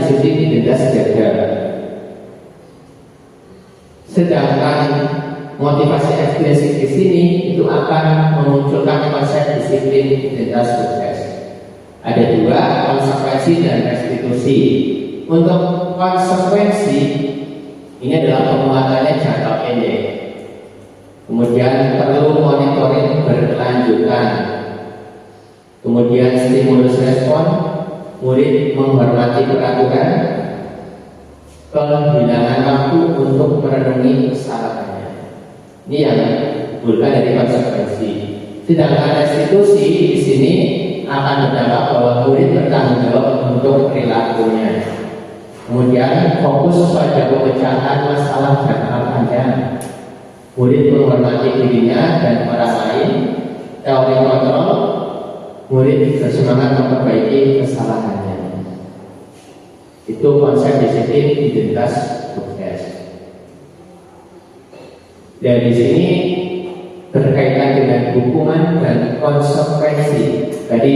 disiplin identitas gagal. Sedangkan motivasi ekstrinsi di sini itu akan memunculkan konsep disiplin identitas sukses. Ada dua, konsekuensi dan restitusi. Untuk konsekuensi ini adalah penguatannya jangka pendek. Kemudian perlu monitoring berkelanjutan. Kemudian stimulus respon, murid menghormati peraturan, kehilangan waktu untuk merenungi kesalahannya. Ini yang bukan dari konsekuensi. Sedangkan restitusi di sini akan berdampak bahwa murid bertanggung jawab untuk perilakunya. Kemudian fokus pada pemecahan masalah jangka panjang. Murid menghormati dirinya dan orang lain. Teori kontrol, murid bersemangat memperbaiki kesalahannya. Itu konsep disiplin identitas sukses. Dan di sini berkaitan dengan hukuman dan konsekuensi. Tadi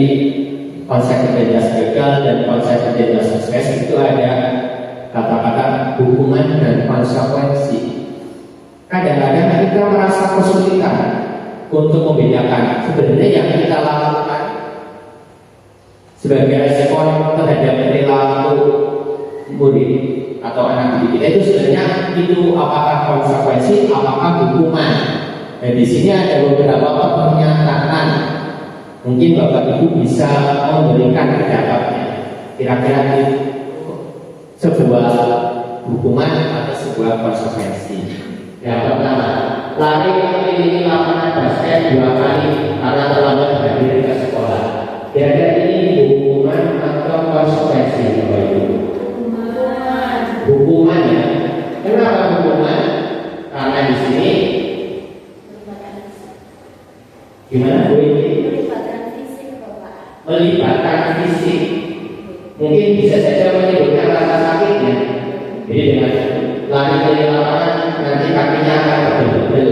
konsep identitas gagal dan konsep identitas sukses itu ada kata-kata hukuman dan konsekuensi. Kadang-kadang kita merasa kesulitan untuk membedakan sebenarnya yang kita lakukan sebagai respon terhadap perilaku murid atau anak didik kita itu sebenarnya itu apakah konsekuensi, apakah hukuman. Nah, di sini ada beberapa pernyataan. Mungkin Bapak Ibu bisa memberikan pendapatnya. Kira-kira itu sebuah hukuman atau sebuah konsekuensi. Yang pertama, lari keliling lapangan basket 2 kali karena terlambat hadir ke sekolah. Kira-kira ini hukuman atau konsekuensi, Bapak Ibu? Hukuman ya. Kenapa hukuman? Karena di sini gimana Bu ini? Melibatkan fisik. Mungkin bisa saja menimbulkan rasa sakitnya. Jadi dengan lari dari lapangan nanti kakinya akan berbel-bel.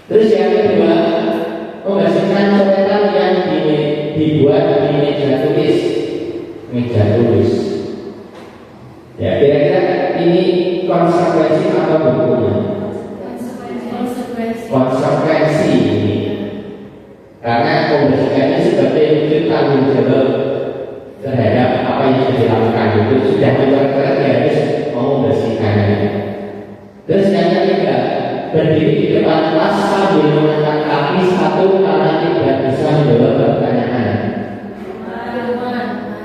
Terus yang kedua, membersihkan coretan yang dibuat di meja tulis. Ya, kira-kira ini konsekuensi atau hukuman? Konsekuensi ini. Karena pembersihannya sebagai wujud tanggung jawab terhadap apa yang sudah dilakukan itu sudah mencoret ya harus mau membersihkannya. Terus yang ketiga, berdiri di depan kelas sambil mengangkat kaki satu karena tidak bisa menjawab pertanyaan.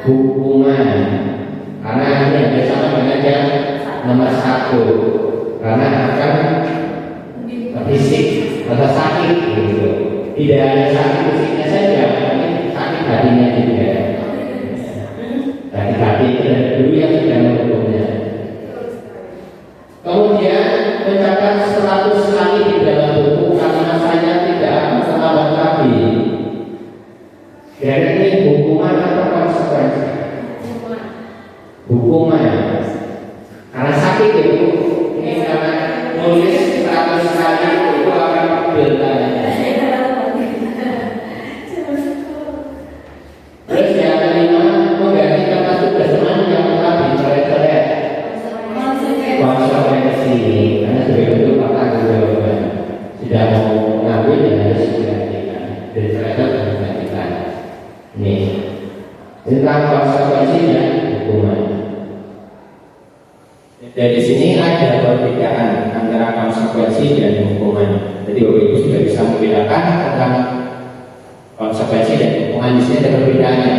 Hukuman. Karena ini ada sama dengan yang nomor 1. Karena akan fisik atau sakit gitu. Tidak hanya sakit fisiknya saja, tapi sakit hatinya juga. Sakit hati itu dulu yang sudah menghukumnya. Kemudian mencatat 100 kali di dalam buku kalimat saya tidak akan terlambat lagi. Jadi ini hukuman atau konsekuensi? Hukuman. Karena sakit itu, ini karena nulis 100 kali itu akan bertanya. Terus yang kelima, mengganti kata tugas teman yang telah dicoret-coret. Konsekuensi, karena sebagai bentuk pertanggung jawaban sudah mau mengambil dan harus digantikan. Dicoret-coret dan digantikan. Ini tentang konsekuensi dan hukuman. Dari sini ada perbedaan antara konsekuensi dan hukuman. Jadi Bapak Ibu sudah bisa membedakan tentang konsekuensi dan hukuman. Di sini ada perbedaannya.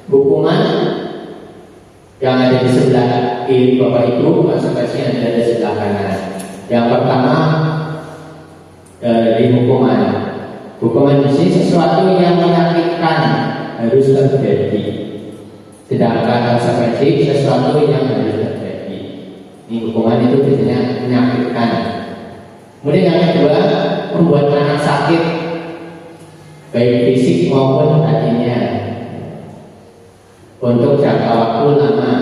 hukuman yang ada di sebelah kiri Bapak Ibu, konsekuensi yang ada di sebelah kanan. Yang pertama dari hukuman. Hukuman di sini sesuatu yang menyakitkan harus terjadi. Sedangkan konsekuensi sesuatu yang harus terjadi. Ini hukuman itu biasanya menyakitkan. Kemudian yang kedua, membuat anak sakit, baik fisik maupun hatinya, untuk jangka waktu lama.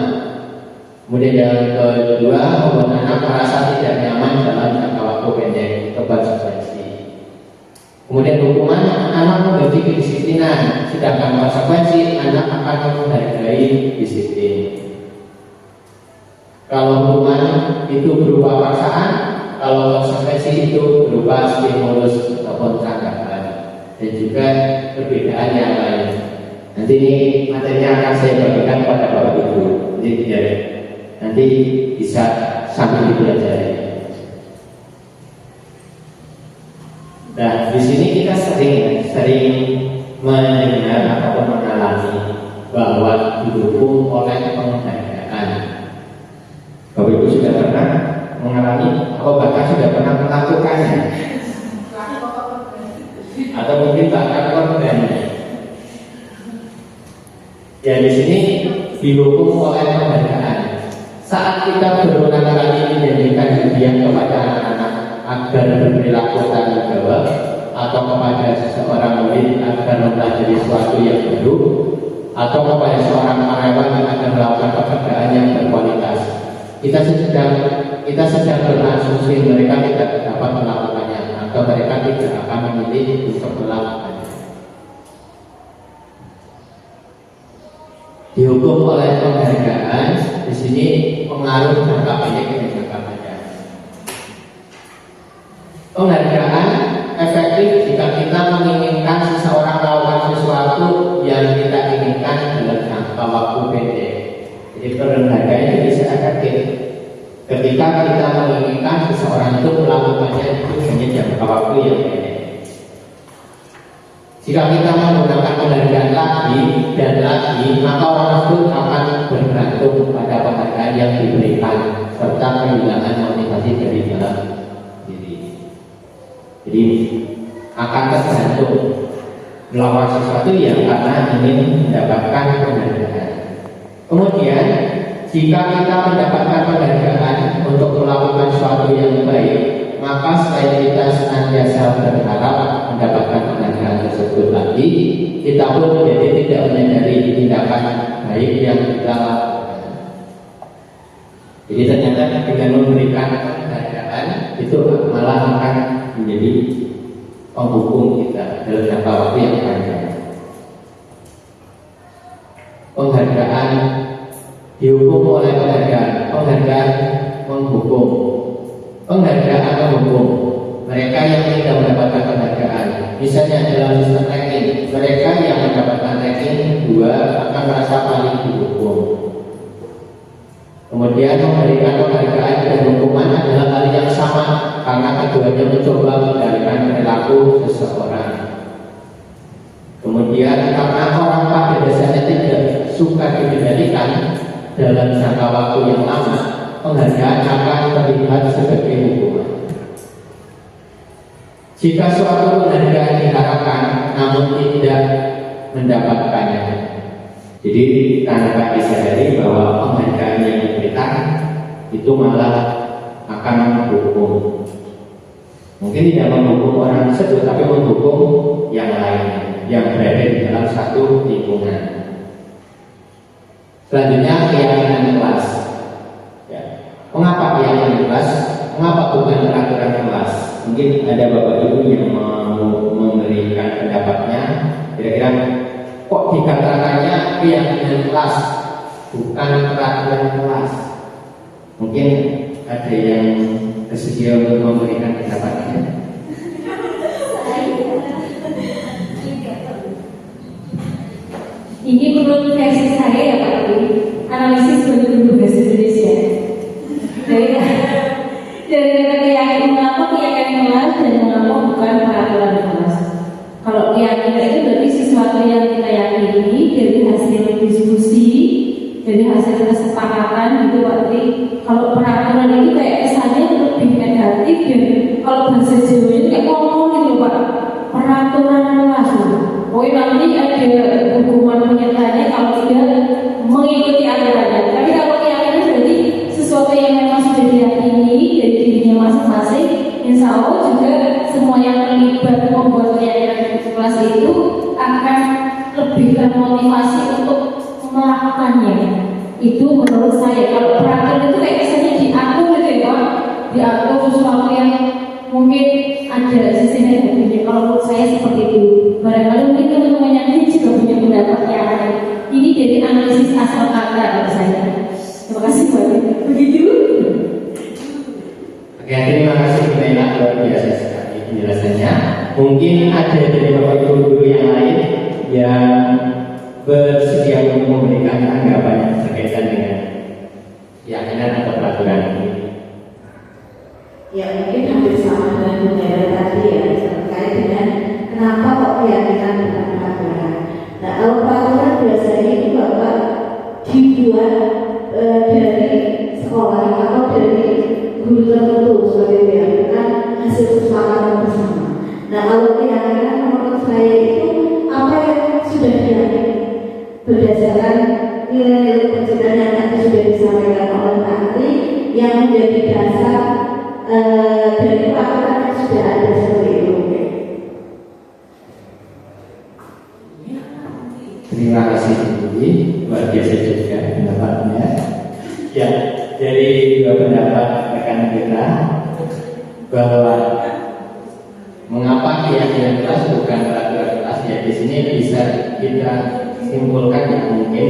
Kemudian yang kedua, membuat anak merasa tidak nyaman dalam jangka waktu pendek, itu konsekuensi. Kemudian hukuman, anak mengerti kedisiplinan, sedangkan konsekuensi anak akan menghargai disiplin. Kalau hukuman itu berupa paksaan, kalau konsekuensi itu berupa stimulus ataupun tanggapan, dan juga perbedaan yang lain. Nanti ini materinya akan saya bagikan pada Bapak Ibu, jadi biar nanti bisa sambil dipelajari. Nah, di sini kita sering mendengar ataupun mengalami bahwa didukung oleh penghargaan. Bapak Ibu sudah pernah mengalami atau bahkan sudah pernah melakukannya, atau mungkin bahkan korbannya. Ya, di sini didukung oleh penghargaan. Saat kita berulang kali menjanjikan hadiah kepada anak-anak agar berperilaku tanggung jawab, atau kepada seseorang murid agar mempelajari sesuatu yang baru, atau kepada seorang karyawan agar melakukan pekerjaan yang berkualitas, kita sedang berasumsi mereka tidak dapat melakukannya, atau mereka tidak akan memilih untuk melakukannya. Dihukum oleh penghargaan di sini pengaruh jangka pendek dan jangka panjang. Penghargaan efektif jika kita menginginkan seseorang melakukan sesuatu yang kita inginkan dalam jangka waktu pendek. Jadi penghargaan itu bisa efektif ketika kita menginginkan seseorang itu melakukannya itu hanya jangka waktu yang pendek. Jika kita menggunakan penghargaan lagi dan lagi, maka orang tersebut akan bergantung pada penghargaan yang diberikan serta kehilangan motivasi dari dalam diri. Jadi akan tergantung melakukan sesuatu yang karena ingin mendapatkan penghargaan. Kemudian jika kita mendapatkan penghargaan untuk melakukan sesuatu yang baik, maka selain kita senantiasa berharap mendapatkan penghargaan tersebut lagi, kita pun menjadi tidak menyadari tindakan baik yang kita lakukan. Jadi ternyata dengan memberikan penghargaan itu malah akan menjadi penghukum kita dalam jangka waktu yang panjang. Penghargaan dihukum oleh penghargaan menghukum. Penghargaan menghukum mereka yang tidak mendapatkan penghargaan. Misalnya dalam sistem ranking, mereka yang mendapatkan ranking 2 akan merasa paling dihukum. Kemudian memberikan penghargaan dan hukuman adalah hal yang sama karena keduanya mencoba mengendalikan perilaku seseorang. Kemudian karena orang pada dasarnya tidak suka dikendalikan dalam jangka waktu yang lama, penghargaan akan terlihat sebagai hukuman. Jika suatu penghargaan diharapkan namun tidak mendapatkannya, jadi tanpa disadari bahwa penghargaan yang diberikan itu malah akan menghukum. Mungkin tidak menghukum orang tersebut, tapi menghukum yang lain yang berada di dalam satu lingkungan. Selanjutnya keyakinan kelas. Ya. Mengapa keyakinan kelas? Mengapa bukan peraturan kelas? Mungkin ada Bapak Ibu yang mau memberikan pendapatnya. Kira-kira kok dikatakannya keyakinan kelas, bukan peraturan kelas? Mungkin ada yang bersedia untuk memberikan pendapatnya. Ini menurut versi saya ya Pak Ibu, analisis bentuk bahasa Indonesia. Dari keyakinan mengapa keyakinan kelas dan mengapa bukan peraturan kelas. Kalau keyakinan itu berarti sesuatu yang kita yakini dari hasil hasil diskusi, dari hasil kesepakatan gitu Pak Tri. Kalau peraturan itu kayak kesannya lebih negatif dan kalau bahasa Jawa itu kayak ngomong gitu Pak, peraturan langsung. Pokoknya nanti ada hukuman penyertanya kalau dia mengikuti aturannya. Tapi kalau keyakinan berarti sesuatu yang memang sudah diyakini dari dirinya masing-masing, insya Allah juga semua yang terlibat membuat keyakinan kelas itu akan lebih termotivasi untuk melakukannya. Itu menurut saya. Kalau peraturan itu kayak kesannya diatur gitu ya Pak, diatur sesuatu yang mungkin ada sisi negatifnya. Kalau menurut saya seperti itu. Barangkali mungkin teman-teman yang lain juga punya pendapat yang lain. Ini dari analisis asal kata menurut saya. Terima kasih Pak. Begitu. Oke, terima kasih Bu Nela, luar biasa sekali penjelasannya. Mungkin ada dari Bapak Ibu guru yang lain yang bersedia untuk memberikan tanggapan berkaitan dengan keyakinan atau peraturan ini. Ya mungkin hampir sama dengan Bu Nela tadi ya, terkait dengan kenapa kok keyakinan bukan peraturan. Nah kalau peraturan biasanya itu Bapak dibuat dari sekolah atau dari guru tertentu sebagai keyakinan hasil kesepakatan bersama. Nah kalau keyakinan menurut saya itu apa yang sudah diyakini berdasarkan nilai-nilai penciptaan yang tadi sudah disampaikan oleh Pak Tri yang menjadi dasar dari peraturan yang sudah ada seperti itu. Terima kasih Bu, luar biasa juga pendapatnya. Ya, dari dua pendapat rekan kita bahwa mengapa keyakinan kelas bukan peraturan kelas, ya di sini bisa kita simpulkan ya mungkin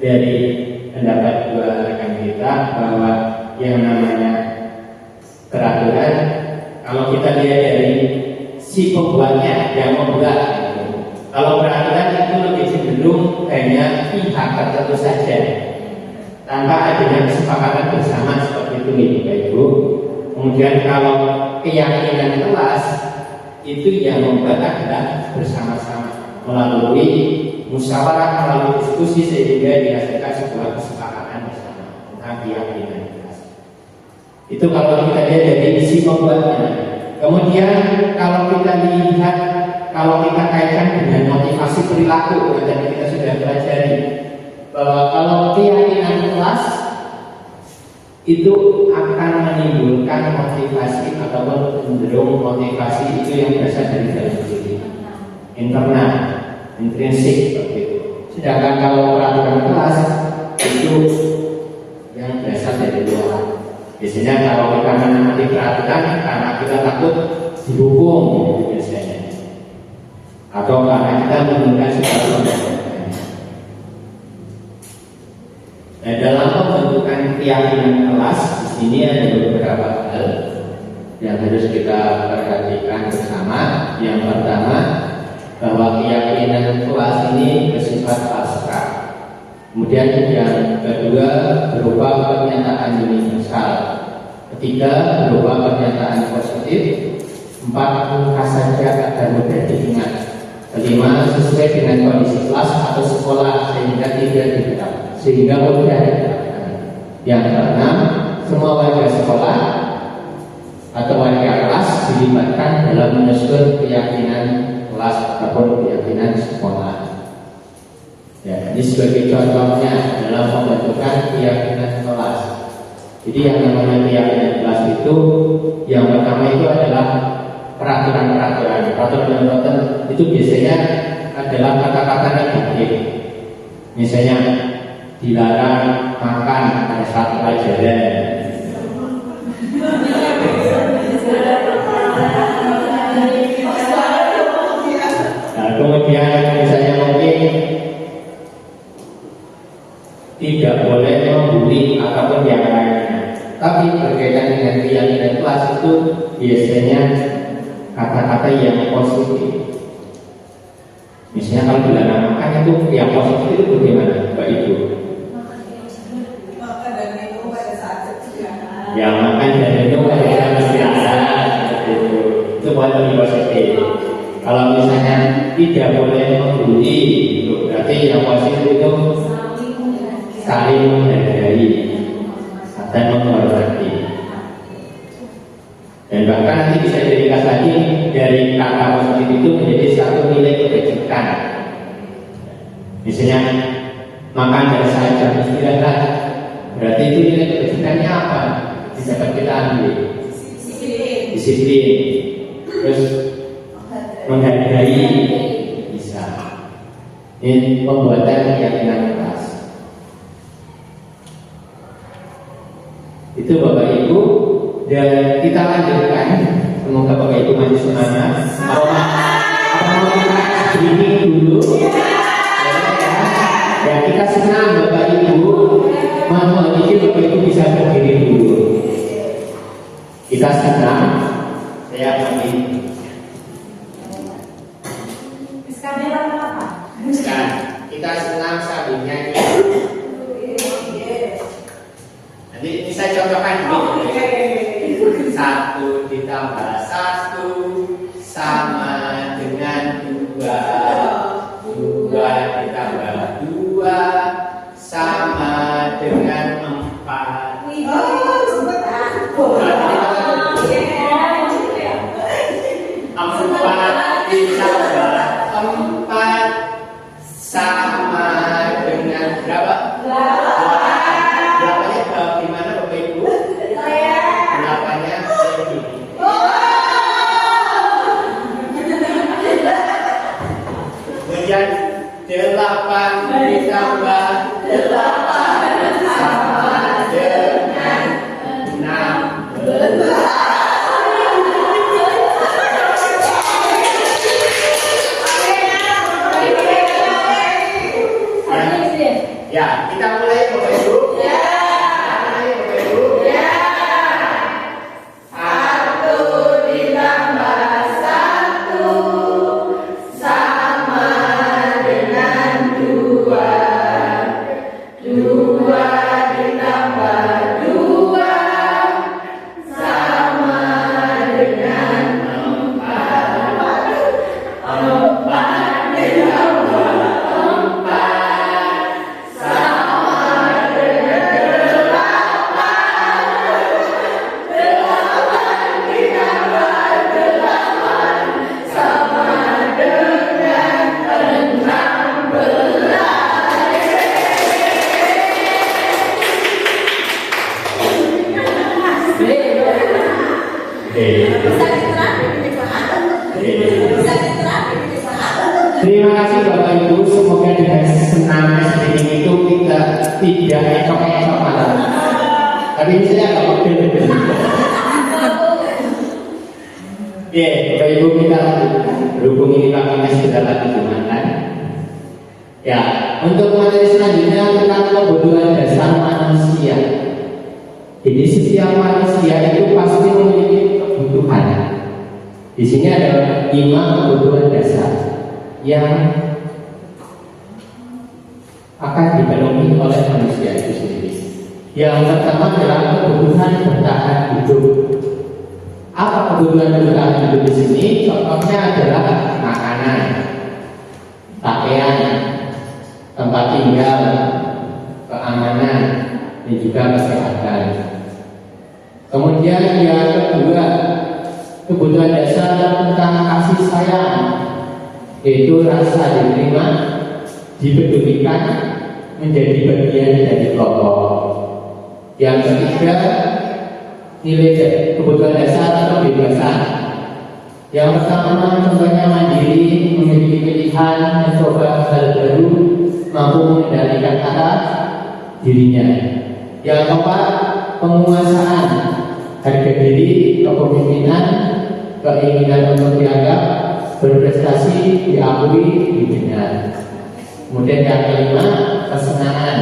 dari pendapat dua rekan kita bahwa yang namanya peraturan kalau kita lihat dari si pembuatnya yang membuat. Kalau peraturan itu lebih cenderung hanya pihak tertentu saja tanpa adanya kesepakatan bersama seperti itu nih Bapak Ibu. Kemudian kalau keyakinan kelas itu yang membuat adalah bersama-sama melalui musyawarah, melalui diskusi sehingga dihasilkan sebuah kesepakatan bersama tentang keyakinan kelas. Itu kalau kita lihat dari isi pembuatnya. Kemudian kalau kita lihat, kalau kita kaitkan dengan motivasi perilaku yang tadi kita sudah pelajari, bahwa kalau keyakinan kelas itu akan menimbulkan motivasi ataupun cenderung motivasi itu yang berasal dari dalam diri, internal, intrinsik seperti itu. Sedangkan kalau peraturan kelas itu yang berasal dari luar. Biasanya kalau kita menaati peraturan karena kita takut dihukum gitu biasanya, atau karena kita menginginkan sesuatu. Nah, dalam pembentukan keyakinan kelas di sini ada beberapa hal yang harus kita perhatikan bersama. Yang pertama, bahwa keyakinan kelas ini bersifat abstrak. Kemudian yang kedua berupa pernyataan universal. Ketiga berupa pernyataan positif. Empat, mudah saja agar mudah diingat. Kelima, sesuai dengan kondisi kelas atau sekolah sehingga tidak diterapkan, sehingga mudah diterapkan. Yang keenam, semua warga sekolah atau warga kelas dilibatkan dalam menyusun keyakinan kelas ataupun keyakinan sekolah. Ya, ini sebagai contohnya dalam pembentukan keyakinan kelas. Jadi yang namanya keyakinan kelas itu, yang pertama itu adalah peraturan-peraturan. Peraturan itu biasanya adalah kata-kata negatif. Misalnya dilarang makan pada saat pelajaran. Nah, kemudian misalnya mungkin tidak boleh membuli ataupun yang lainnya. Tapi berkaitan dengan keyakinan kelas itu biasanya kata-kata yang positif. Misalnya kalau dilarang makan itu yang positif itu bagaimana, Mbak Ibu? Makan dan minum pada saat istirahat. Ya, makan dan minum pada saat istirahat. Itu poin lebih positif. Kalau misalnya tidak boleh membuli. Berarti yang positif itu saling menghargai dan menghormati. Dan bahkan nanti bisa diringkas lagi dari kata positif itu menjadi satu nilai kebajikan. Misalnya makan dan saja istirahat, berarti itu nilai kebajikannya apa? Bisa kita ambil disiplin, terus menghargai, bisa. Ini pembuatan keyakinan keras. Itu Bapak Ibu, dan kita lanjutkan. Semoga Bapak Ibu masih semangat. Apa mau kita screening dulu? Ya, kita senang Bapak Ibu. Mohon izin Bapak Ibu bisa berdiri dulu. Kita senang. Saya ingin. Sekarang kita senang sambil nyanyi. Nanti ini saya contohkan dulu. 1 ditambah 1 sama dengan 2. 2 ditambah 2 sama dengan 4. 4 ditambah 4 sama dengan berapa? 8. Berapanya gimana Bapak Ibu? 8-nya ini. Kemudian 8 ditambah 8 sama dengan 16. Ya, kita mulai Bapak Ibu. Ya. Mulai Bapak Ibu. Ya. 1 ditambah 1 sama dengan 2. 2 ditambah 2 sama dengan 4. 4 ditambah 4 Terima kasih Bapak Ibu, semoga dengan senam screening itu kita tidak ekok-ekok malam. Tapi ini saya agak pegel. Oke, Bapak Ibu kita berhubung ini Pak Mes sudah lagi dimakan. Ya, untuk materi selanjutnya tentang kebutuhan dasar manusia. Jadi setiap manusia itu pasti memiliki kebutuhan. Di sini ada 5 kebutuhan dasar yang akan dipenuhi oleh manusia itu sendiri. Yang pertama adalah kebutuhan bertahan hidup. Apa kebutuhan bertahan hidup di sini? Contohnya adalah makanan, pakaian, tempat tinggal, keamanan, dan juga kesehatan. Kemudian yang kedua, kebutuhan dasar tentang kasih sayang, yaitu rasa diterima, dipedulikan, menjadi bagian dari kelompok. Yang ketiga, nilai kebutuhan dasar kebebasan. Yang pertama contohnya mandiri, memiliki pilihan, mencoba hal baru, mampu mengendalikan atas dirinya. Yang keempat, penguasaan, harga diri, kepemimpinan, keinginan untuk dianggap, berprestasi, diakui, didengar. Kemudian yang kelima, kesenangan,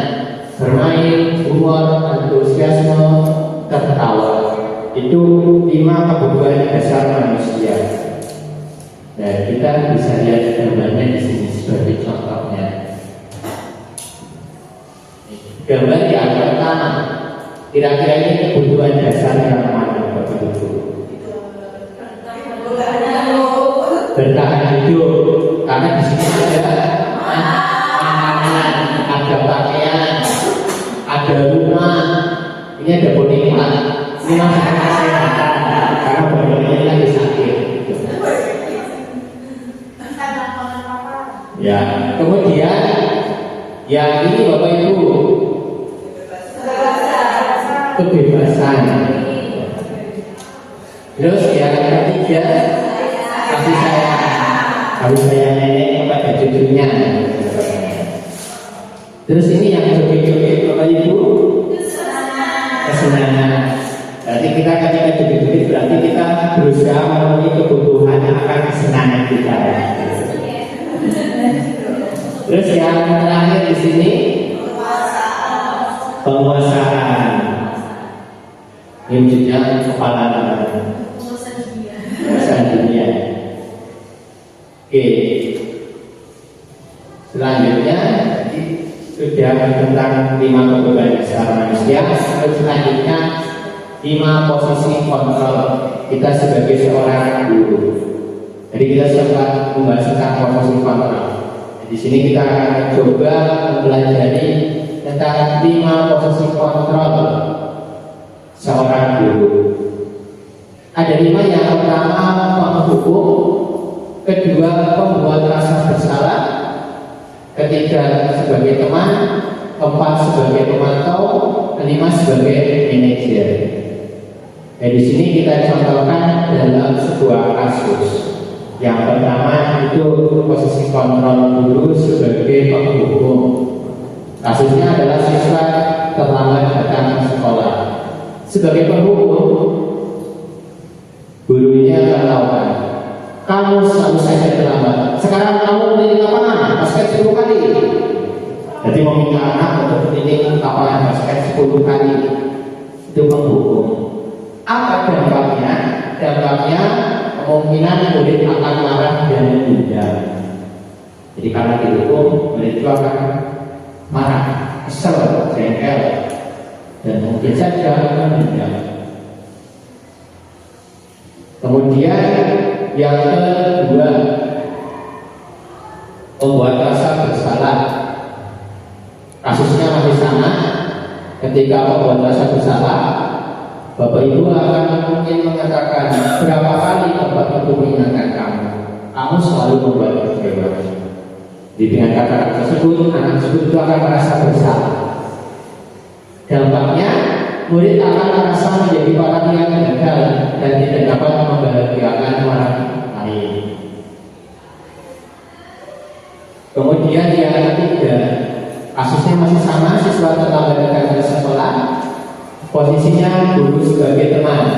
bermain, humor, antusiasme, tertawa. Itu 5 kebutuhan dasar manusia. Dan kita bisa lihat gambarnya di sini sebagai contohnya. Gambar yang pertama, kira-kira ini kebutuhan dasar yang mana Bapak Ibu? Bertahan hidup. Karena Yang ini Bapak Ibu, kebebasan. Terus yang ketiga, kasih sayang. Kasih sayang nenek kepada cucunya. Terus ini yang joget-joget Bapak Ibu, kesenangan. Berarti kita ketika joget-joget berarti kita berusaha memenuhi kebutuhan akan kesenangan kita. Terus yang terakhir di sini penguasaan. Ini juga kepala penguasaan dunia. Oke. Selanjutnya sudah tentang 5 kebebasan dasar manusia. Selanjutnya 5 posisi kontrol kita sebagai seorang guru. Jadi kita sempat membahas tentang posisi kontrol. Di sini kita akan coba mempelajari tentang 5 posisi kontrol seorang guru. Ada 5. Yang pertama menghukum, kedua membuat rasa bersalah, ketiga sebagai teman, keempat sebagai pemantau, kelima sebagai manajer. Di sini kita contohkan dalam sebuah kasus. Yang pertama itu posisi kontrol guru sebagai penghukum. Kasusnya adalah siswa terlambat datang ke sekolah. Sebagai penghukum, gurunya berkata, kamu selalu saja terlambat. Sekarang kamu berdiri lapangan basket 10 kali. Jadi meminta anak untuk berdiri lapangan basket 10 kali. Itu penghukum. Apa dampaknya? Dampaknya kemungkinan murid akan marah dan menunda. Jadi karena dihukum, murid itu akan marah, kesel, jengkel, dan mungkin saja menunda. Kemudian yang kedua, membuat rasa bersalah. Kasusnya masih sama. Ketika membuat rasa bersalah, Bapak Ibu akan mungkin mengatakan, berapa kali Bapak Ibu mengingatkan kamu selalu membuat kecewa. Dengan kata-kata tersebut, anak tersebut itu akan merasa bersalah. Dampaknya, murid akan merasa menjadi orang yang gagal dan tidak dapat membahagiakan orang lain. Kemudian yang ketiga, kasusnya masih sama, siswa terlambat datang ke sekolah. Posisinya guru sebagai teman,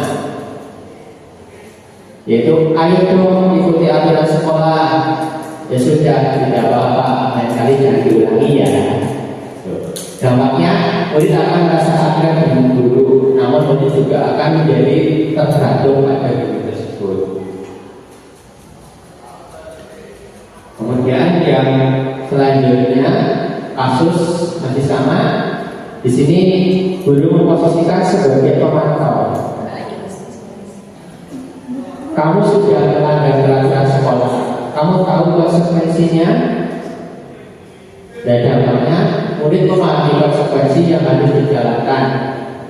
yaitu ayo dong ikuti aturan sekolah. Ya sudah, tidak apa-apa, lain kali jangan diulangi ya. Dampaknya murid akan merasa akrab dengan guru, namun murid juga akan menjadi tergantung pada guru tersebut. Kemudian yang selanjutnya, kasus masih sama. Di sini guru memposisikan sebagai pemantau. Kamu sudah melanggar peraturan sekolah. Kamu tahu konsekuensinya. Dan dampaknya murid memahami konsekuensi yang harus dijalankan.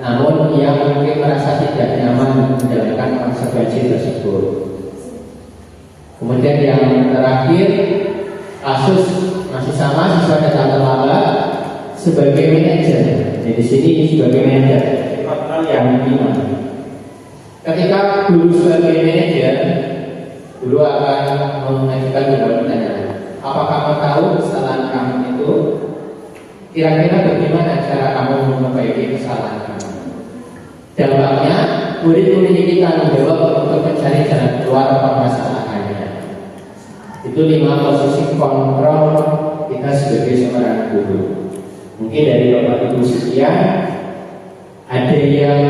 Namun ia mungkin merasa tidak nyaman menjalankan konsekuensi tersebut. Kemudian yang terakhir, kasus masih sama, siswa datang terlambat. Sebagai manajer, di sini sebagai manajer, kontrol yang gimana? Ketika guru sebagai manajer, guru akan mengajukan beberapa pertanyaan. Apa kamu tahu kesalahan kamu itu? Kira-kira bagaimana cara kamu memperbaiki kesalahan kamu? Dampaknya, murid memiliki tanggung jawab untuk mencari jalan keluar permasalahannya. Itu 5 posisi kontrol kita sebagai seorang guru. Mungkin dari Bapak Ibu sekian ada yang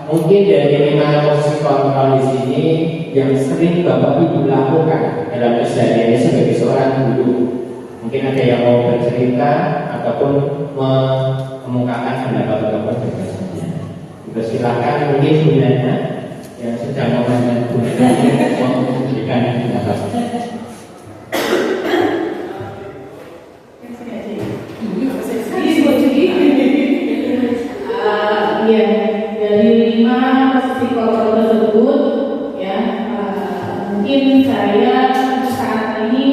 mungkin dari 5 posisi kontrol di sini yang sering Bapak Ibu lakukan dalam kesehariannya sebagai seorang guru. Mungkin ada yang mau bercerita ataupun mengemukakan pendapat-pendapat berikutnya. Silakan mungkin sebenarnya yang sedang memandang mau memberikan pendapat. Dari 5 posisi kontrol tersebut, ya, mungkin saya saat ini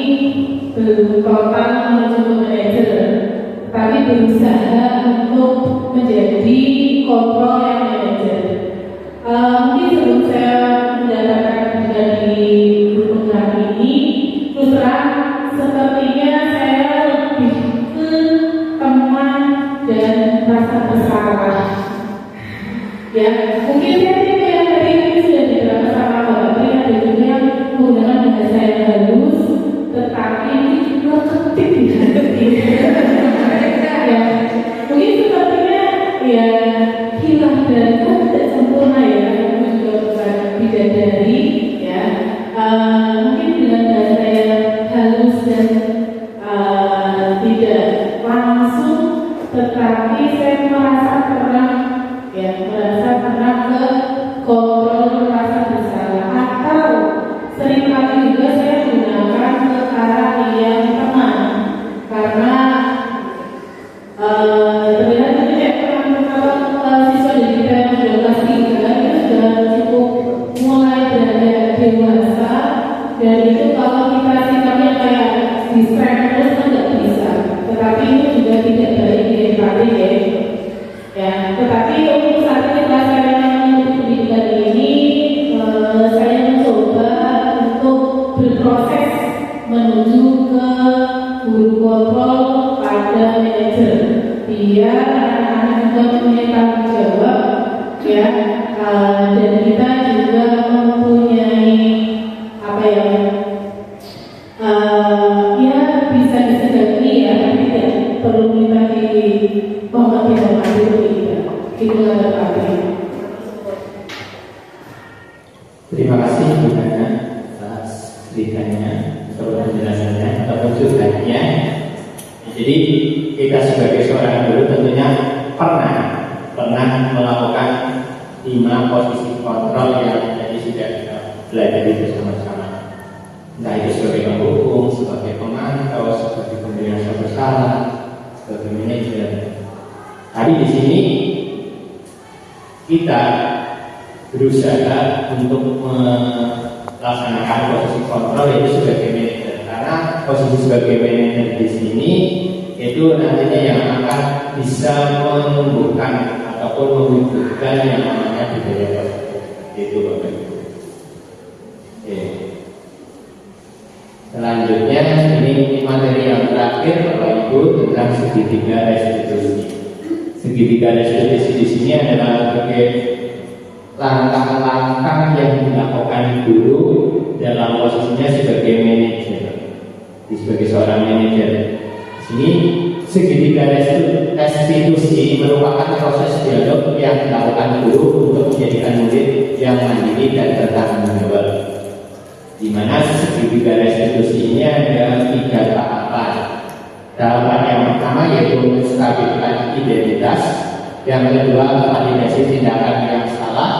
belum total Ya, mungkin saya yang tadi ini sudah diterapkan sama Bapak Tri, ada juga yang menggunakan bahasa yang halus, tetapi ini juga ketik ya, mungkin sepertinya ya hilang dan tidak sempurna ya, itu juga bukan bidadari ya. Mungkin dengan bahasa yang halus dan tidak langsung, tetapi saya merasa pernah ke kontrol rasa bersalah, atau seringkali juga saya gunakan ke arah yang teman, karena terlihat tidak kalau siswa dari kita yang sudah kelas 3 itu sudah cukup mulai berada dewasa, dan itu kalau kita sikapnya kayak distract terus kan nggak bisa, tetapi itu juga tidak baik di MKT ya. Tetapi untuk saat ini kelas saya untuk pendidikan ini saya mencoba untuk berproses menuju ke guru kontrol pada manajer, biar anak-anak juga punya tanggung jawab ya, dan kita juga mempunyai apa ya, ya bisa disedari ya, tidak perlu kita menghormati kita Terima kasih Bu Hana atas ceritanya atau penjelasannya atau curhatnya. Jadi kita sebagai seorang guru tentunya pernah melakukan 5 posisi kontrol yang tadi sudah kita pelajari bersama-sama. Entah itu sebagai penghukum, sebagai pemantau, sebagai pemberi rasa bersalah, sebagai manajer. Tapi di sini kita berusaha untuk melaksanakan posisi kontrol itu sebagai manajer, karena posisi sebagai manajer di sini itu nantinya yang akan bisa menumbuhkan ataupun mewujudkan yang namanya budaya positif. Itu Bapak Ibu. Selanjutnya ini materi yang terakhir Bapak Ibu tentang segitiga restitusi. Segitiga restitusi di sini adalah sebagai langkah-langkah yang dilakukan guru dalam posisinya sebagai manajer, sebagai seorang manajer. Di sini segitiga restitusi merupakan proses dialog yang dilakukan guru untuk menjadikan murid yang mandiri dan bertanggung jawab. Di mana segitiga restitusi ini ada 3 tahapan. Tahapan yang pertama yaitu menstabilkan identitas, yang kedua validasi tindakan yang salah,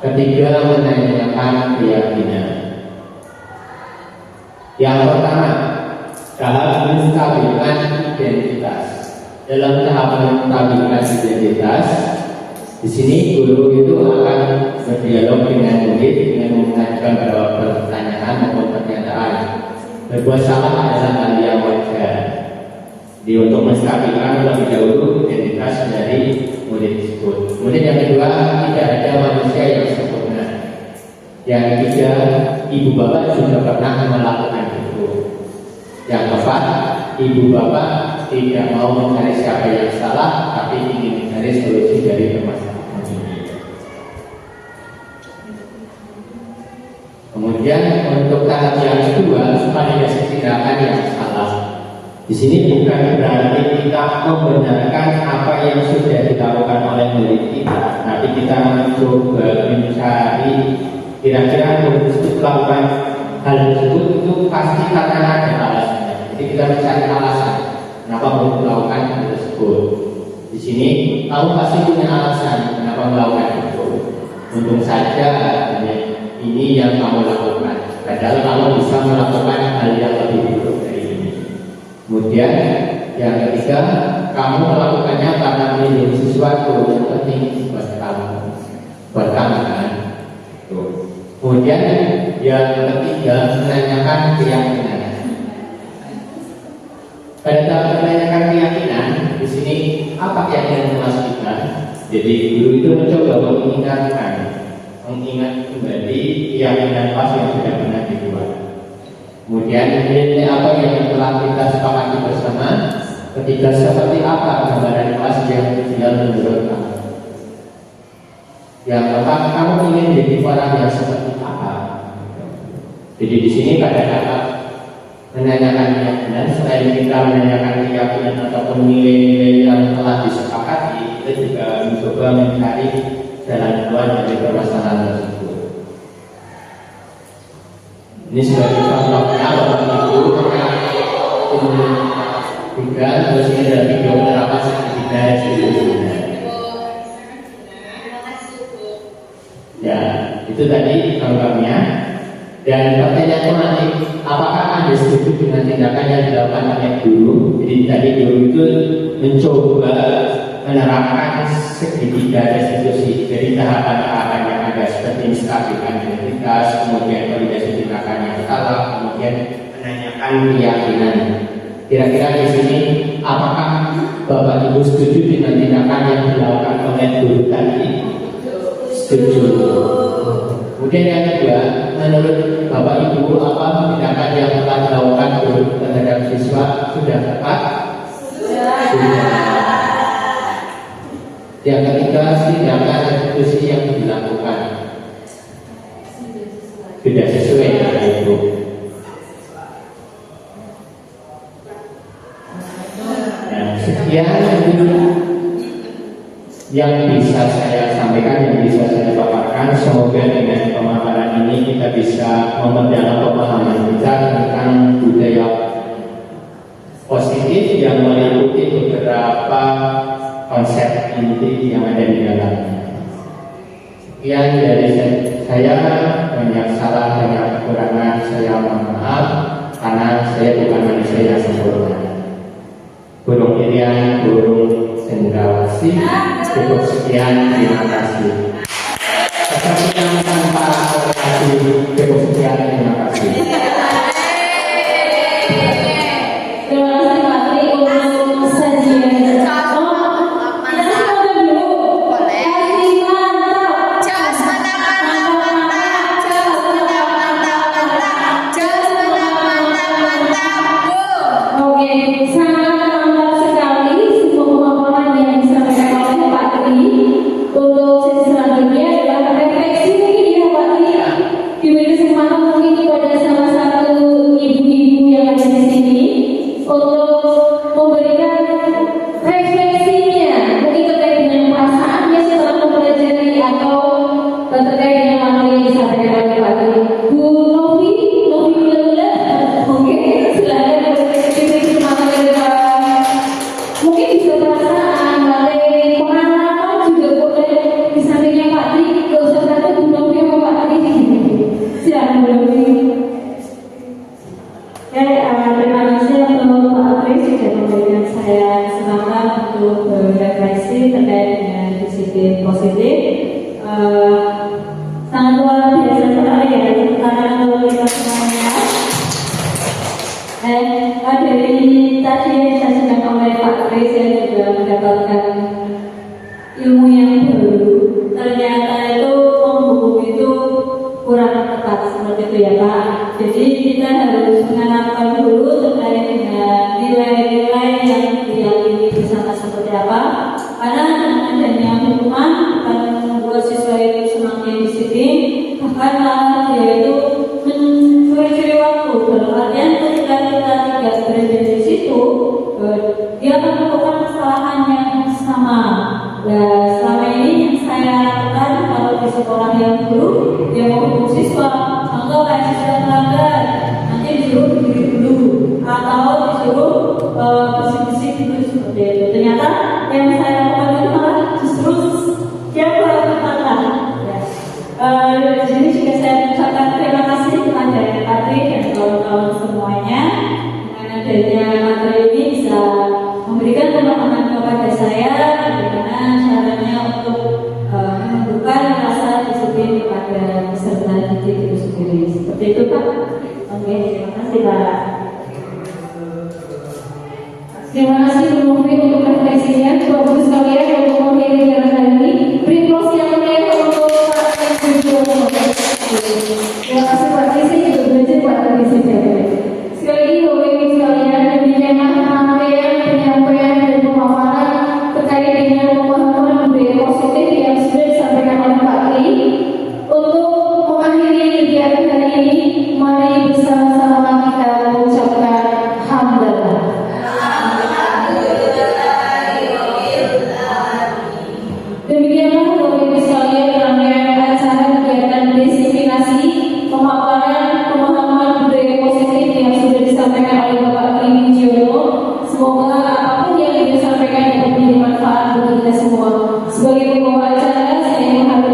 ketiga menanyakan keyakinan. Yang pertama, tahap menstabilkan identitas. Dalam tahap menstabilkan identitas, di sini guru itu akan berdialog dengan murid dengan mengajukan beberapa pertanyaan maupun pernyataan. Berbuat salah adalah hal yang wajar. Untuk menstabilkan terlebih dahulu identitas dari murid tersebut. Kemudian yang kedua, tidak ada manusia yang sempurna. Yang ketiga, ibu bapak juga pernah melakukan itu. Yang keempat, ibu bapak tidak mau mencari siapa yang salah, tapi ingin mencari solusi dari permasalahan ini. Kemudian untuk tahap yang kedua, validasi tindakan yang salah. Di sini bukan berarti kita membenarkan apa yang sudah dilakukan oleh murid kita, tapi kita mencoba mencari kira-kira murid tersebut melakukan hal tersebut itu pasti karena ada alasannya. Jadi kita mencari alasan kenapa murid melakukan hal tersebut. Di sini kamu pasti punya alasan kenapa melakukan itu. Untung saja ini yang kamu lakukan. Padahal kamu bisa melakukan hal yang lebih buruk. Kemudian yang ketiga, kamu melakukannya karena melindungi sesuatu yang penting buat kamu kan. Kemudian yang ketiga, menanyakan keyakinan. Pada tahap menanyakan keyakinan, di sini apa keyakinan memastikan? Jadi guru itu mencoba mengingat kembali keyakinan pas yang sudah pernah dibuat. Kemudian nilai apa yang telah kita sepakati bersama, ketiga seperti apa gambaran kelas yang ideal menurut kamu. Ya, Bapak, kamu ingin jadi orang yang seperti apa? Jadi di sini pada Bapak menanyakan keyakinan, selain kita menanyakan keyakinan ataupun nilai-nilai yang telah disepakati, kita juga mencoba mencari jalan keluar dari permasalahan tersebut. Ini sebagai contohnya Bapak Ibu ini juga terus ini ada video penerapan sertifikat sebelumnya. Ya, itu tadi contohnya. Dan pertanyaanku nanti, apakah Anda setuju dengan tindakan yang dilakukan oleh guru? Jadi tadi guru itu mencoba menerapkan segitiga restitusi. Jadi tahapan-tahapan yang ada seperti menstabilkan identitas, kemudian validasi tindakan yang salah, kemudian menanyakan keyakinan. Kira-kira di sini, apakah Bapak Ibu setuju dengan tindakan yang dilakukan oleh guru tadi? Setuju. Kemudian yang kedua, menurut Bapak Ibu, apa tindakan yang telah dilakukan guru terhadap siswa sudah tepat? Sudah. Yang ketiga, tindakan restitusi yang dilakukan sudah sesuai dengan itu. Nah, sekian yang bisa saya sampaikan, yang bisa saya paparkan. Semoga dengan pemaparan ini kita bisa memperdalam pemahaman kita tentang budaya positif yang meliputi beberapa konsep inti yang ada di dalamnya. Sekian dari saya, banyak salah, banyak kekurangan, saya mohon maaf karena saya bukan manusia yang sempurna. Burung Irian, burung Cendrawasih. Cukup sekian, terima kasih. Sekian tanpa kasih, cukup sekian, terima kasih. Terima kasih Pak Tri untuk sajian. Terima kasih Bu Novi untuk refleksinya. Bapak Ibu sekalian, untuk mengakhiri acara hari ini, beri close yang mulia untuk Pak Presiden. Terima kasih Pak Presiden, juga belajar Pak Presiden. Sekali lagi Bapak Ibu sekalian, demikian rangkaian penyampaian dan pemaparan terkait dengan pemahaman budaya positif yang sudah disampaikan oleh Pak ingin sampaikan dapat menjadi manfaat bagi kita semua. Sebagai pembawa acara, saya menghargai